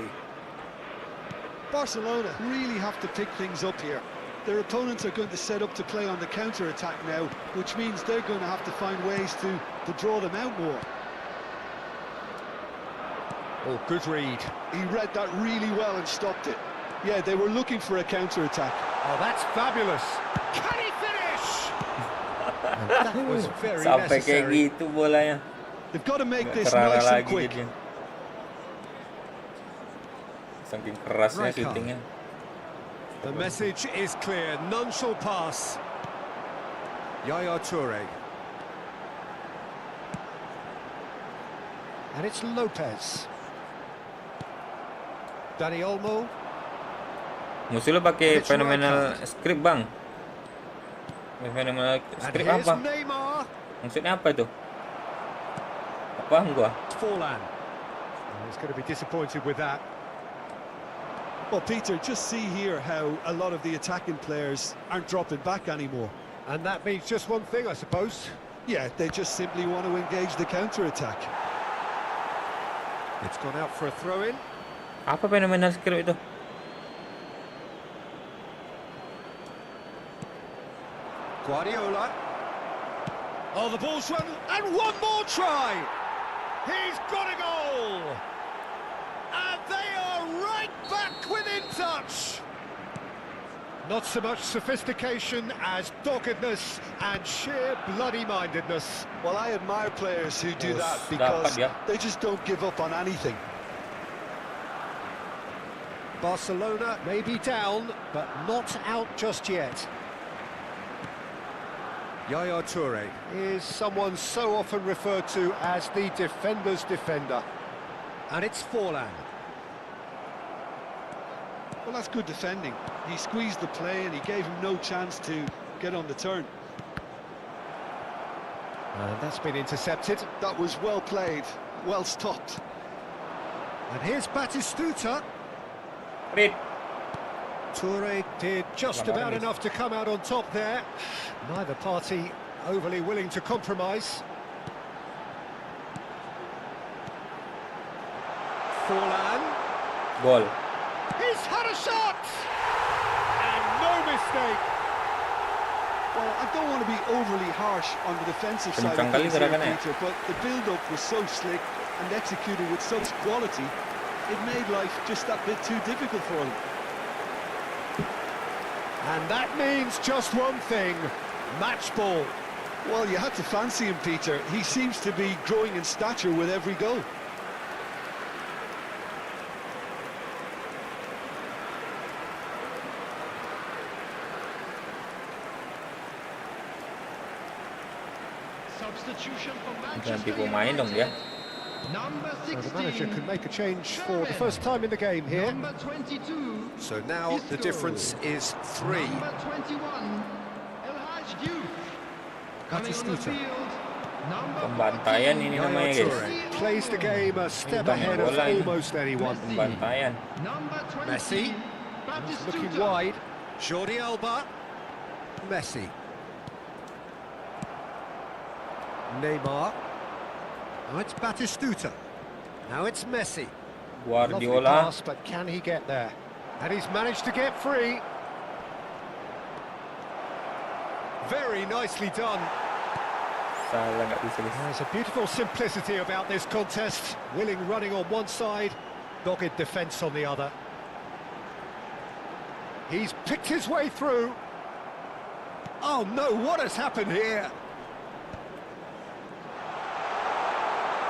Barcelona really have to pick things up here. Their opponents are going to set up to play on the counter-attack now, which means they're going to have to find ways to draw them out more. Oh, good read. He read that really well and stopped it. Yeah, they were looking for a counter-attack. Oh, that's fabulous. Can he finish? And that was very Sampai kayak necessary. gitu bolanya. They've got to make Nggak this terarah nice and lagi quick. jadinya. Saking kerasnya Rijkaard. syutingnya. The message is clear. None shall pass. Yaya Toure. And it's Lopez. Dani Olmo. Musuh lo pakai It's fenomenal Rijkaard. script bang. Fenomenal And script here's apa? Neymar. Maksudnya apa itu? Apa paham gua? Forlan. Oh, he's going to be disappointed with that. Well, Peter, just see here how a lot of the attacking players aren't dropping back anymore. And that means just one thing, I suppose. Yeah, they just simply want to engage the counter-attack. It's gone out for a throw-in. Apa fenomenal script itu? Guardiola. Oh, the ball's run, and one more try! He's got a goal! And they are right back within touch! Not so much sophistication as doggedness and sheer bloody-mindedness. Well, I admire players who do Oh, that dapat because ya. they just don't give up on anything. Barcelona may be down, but not out just yet. Yaya Toure is someone so often referred to as the defender's defender. And it's Forlan. Well, that's good defending. He squeezed the play and he gave him no chance to get on the turn. And that's been intercepted. That was well played, well stopped. And here's Batistuta. Rit. Toure did just Lama about remis. enough to come out on top there. Neither party overly willing to compromise. Forlan. Gol. He's had a shot! And no mistake. Well, I don't want to be overly harsh on the defensive side of Kencang kali things here, gerakannya. Peter, but the build-up was so slick and executed with such quality, it made life just that bit too difficult for them. And that means just one thing, match ball. Well, you had to fancy him, Peter. He seems to be growing in stature with every goal. Substitution for Ganti Manchester pemain dong dia. Number So 16. the manager could make a change for the first time in the game here. Number 22. So now the difference is 3. Number 21. El Hadj Diouf. Coming on the Batistuta. field. Number Pembantaian 14. ini Yaya namanya, guys. Toure plays the game a step Bang ahead of bola ini. almost anyone. Pembantaian. Number 20. Messi. Batistuta. Looking wide. Jordi Alba. Messi. Neymar. Now it's Batistuta. Now it's Messi. Lovely Guardiola. pass, but can he get there? And he's managed to get free. Very nicely done. Salah nggak bisa. There's a beautiful simplicity about this contest. Willing running on one side, dogged defence on the other. He's picked his way through. Oh no, what has happened here?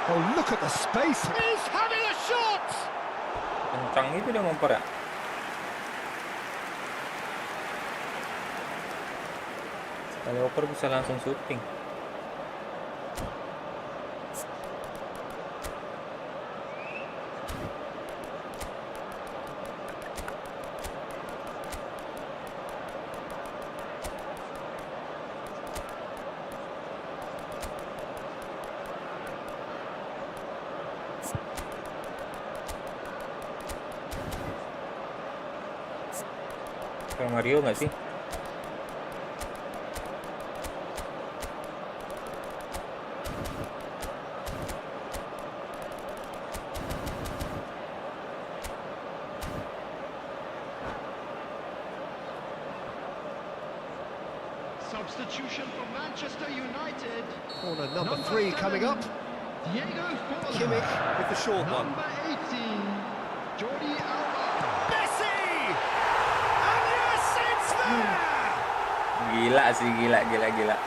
Oh, look at the space. He's having a shot! Kencang itu dia ngoper ya. Sekali oper bisa langsung syuting. Kayak Mario nggak sih? Substitution for Manchester United. Corner number 3 coming up. Diego Forlan. Kimmich with the short one. Number 18. Jordi Alba. Messi! And yes, it's there! Gila sih, gila.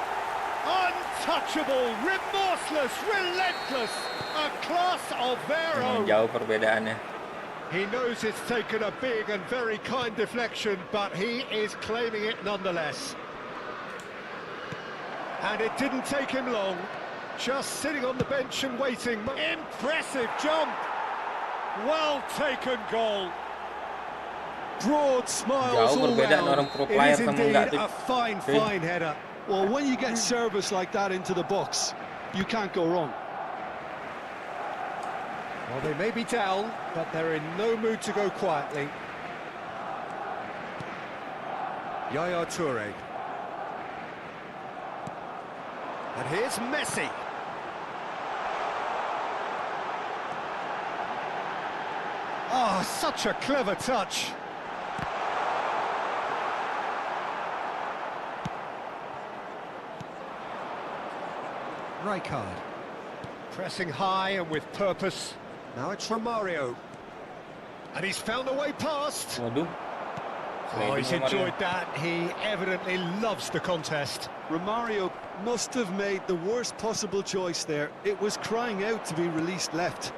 Untouchable, remorseless, relentless, a class of their Emang own. jauh perbedaannya. He knows it's taken a big and very kind deflection, but he is claiming it nonetheless. And it didn't take him long, just sitting on the bench and waiting. Impressive jump! Well taken goal. Broad smiles Jauh all perbedaan orang round. pro It player is sama indeed enggak tuh. A fine, Oke. fine header. Well, when you get service like that into the box, you can't go wrong. Well, they may be down, but they're in no mood to go quietly. Yaya Toure. And here's Messi. Oh, such a clever touch. Rijkaard. Pressing high and with purpose. Now it's Romario. And he's found a way past. Waduh. Oh, he's Sliding Mario. enjoyed that. He evidently loves the contest. Romario must have made the worst possible choice there. It was crying out to be released left.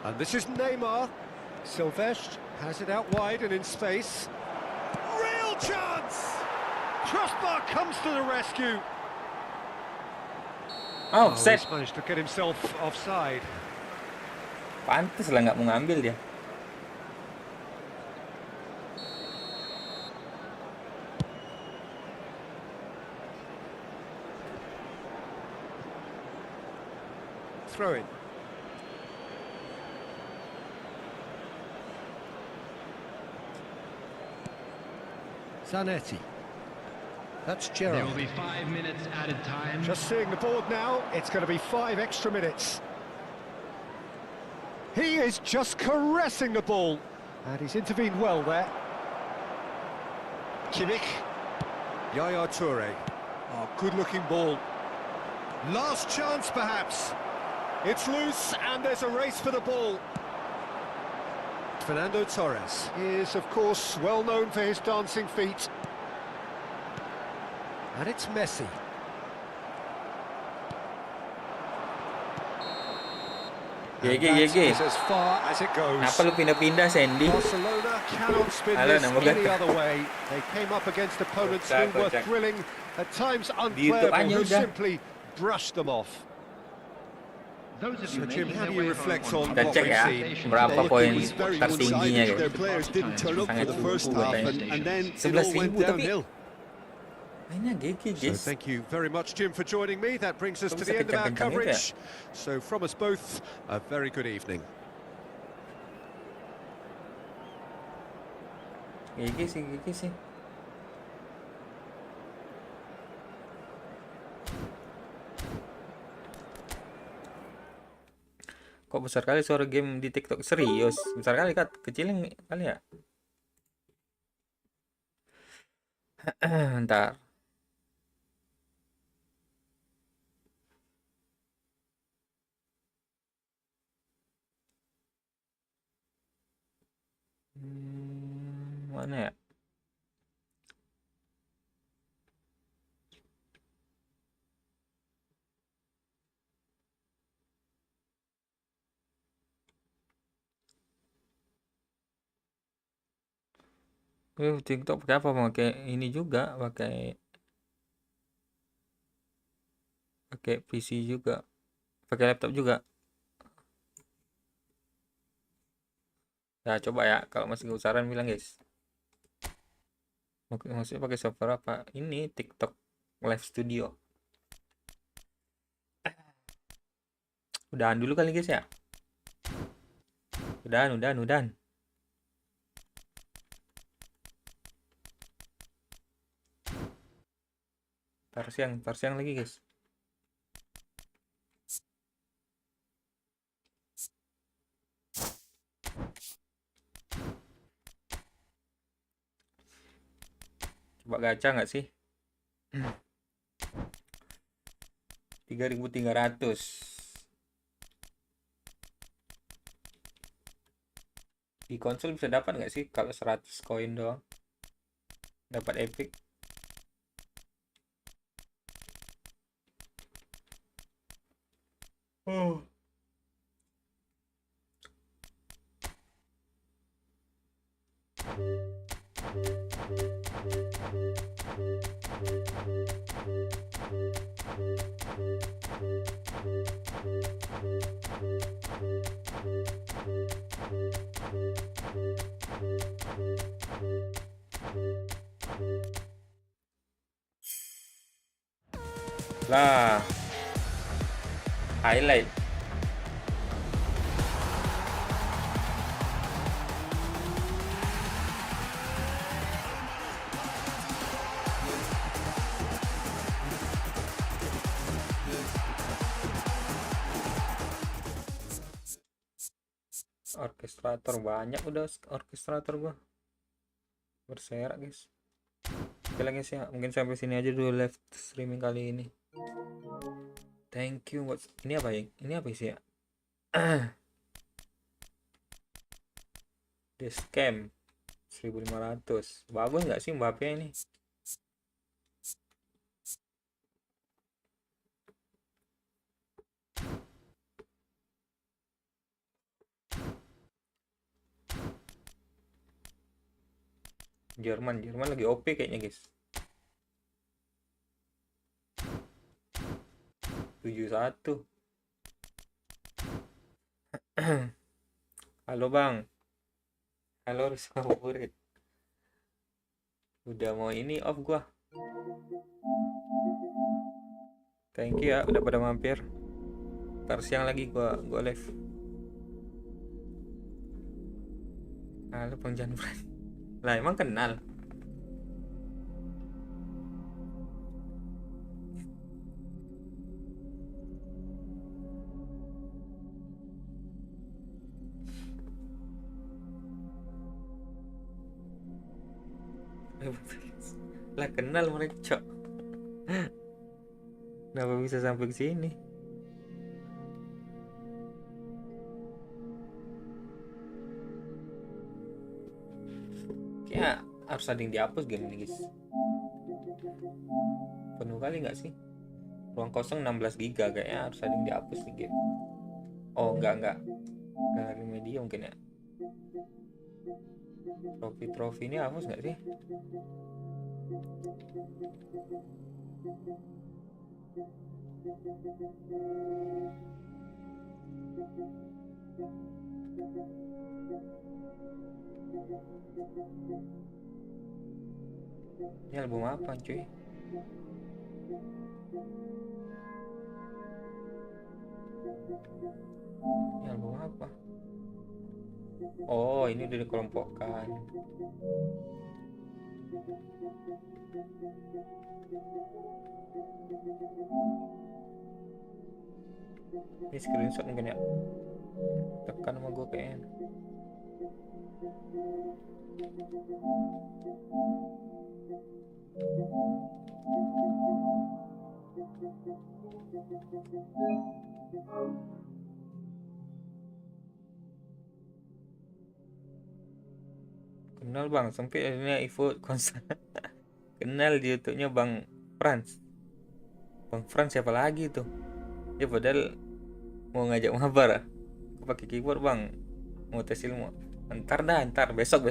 And this is Neymar. Silvestre has it out wide and in space. Real chance! Crossbar comes to the rescue. Oh, Oh, set. he's managed to get himself offside. Pantes lah nggak mau ngambil dia. Throw in. Zanetti. That's There Gerrard. will be 5 minutes added time. Just seeing the board now, it's going to be 5 extra minutes. He is just caressing the ball, and he's intervened well there. Kimmich. Yaya Toure. Oh, good-looking ball. Last chance, perhaps. It's loose, and there's a race for the ball. Fernando Torres is, of course, well known for his dancing feet. And it's Messi. And that is as far as it goes. Kenapa lu pindah-pindah, Sandy? Barcelona cannot spin Halo, this nama any gata. other way. They came up against opponents who were Kocak. thrilling, at times Di YouTube unplayable, aja who udah. simply brushed them off. Those of So, you Jim, making how their do you way reflect home on Kita what cek we've ya, seen? berapa Look, poin it was very tertingginya one-sided. guys. Their players didn't turn up for the first half, and then it all 11.000 went tapi downhill. mainnya GG So guys. thank you very much, Jim, for joining me. That brings us Kok to bisa the end of our kencang-kencang itu ya? coverage. So from us both, a very good evening. GG sih. Kok besar kali suara game di TikTok? Serius? Besar kali, Kak. Kecilin kali ya? Ntar. Mana ya? TikTok pakai apa? Pakai ini juga, pakai PC juga, pakai laptop juga. Nah, coba ya, kalau masih kebesaran bilang guys. Maksudnya pakai software apa? Ini TikTok Live Studio. Udahan dulu kali guys ya. Udahan. Tar siang lagi guys. Coba gacha nggak sih? 3.300. Di konsol bisa dapat nggak sih kalau 100 koin doang? Dapat epic. Oh. Lah. Highlight. Orkestrator banyak udah orkestrator gua. Berserak guys. Oke lah guys ya, mungkin sampai sini aja dulu live streaming kali ini. Thank you buat ini apa ya? Ini apa sih ya? The scam 1.500. Bagus nggak sih Mbappe ini? Jerman lagi OP kayaknya guys. 71. Halo bang. Halo risma favorit. Udah mau ini off gua. Thank you ya udah pada mampir. Ntar siang lagi gua live. Halo Bang Janfran. Lah emang kenal. Lah kenal mereka, Cok. Kenapa bisa sampai ke sini? Kayak harus ada yang dihapus game ini, guys. Penuh kali nggak sih? Ruang kosong 16 giga, kayaknya harus ada yang dihapus nih game. Oh, enggak. Dari media mungkin ya. Trofi ini hapus nggak sih? Ini album apa, cuy? Ini album apa? Oh, ini udah dikelompokkan. Ini screenshot mungkin ya. Tekan sama gue kayaknya. Kenal bang, sempit ini eFootball konser. Kenal di YouTube-nya Bang Frans. Bang Frans siapa lagi tuh? Ya padahal mau ngajak mabar. Aku pakai keyboard bang, mau tes ilmu. Ntar besok.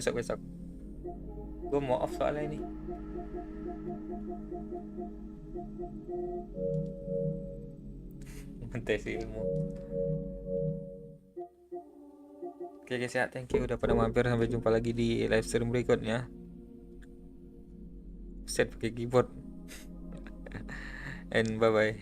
Gue mau off soalnya ini. Mau tes ilmu. Oke guys ya, thank you udah pada mampir. Sampai jumpa lagi di live stream berikutnya. Set pakai keyboard. And bye bye.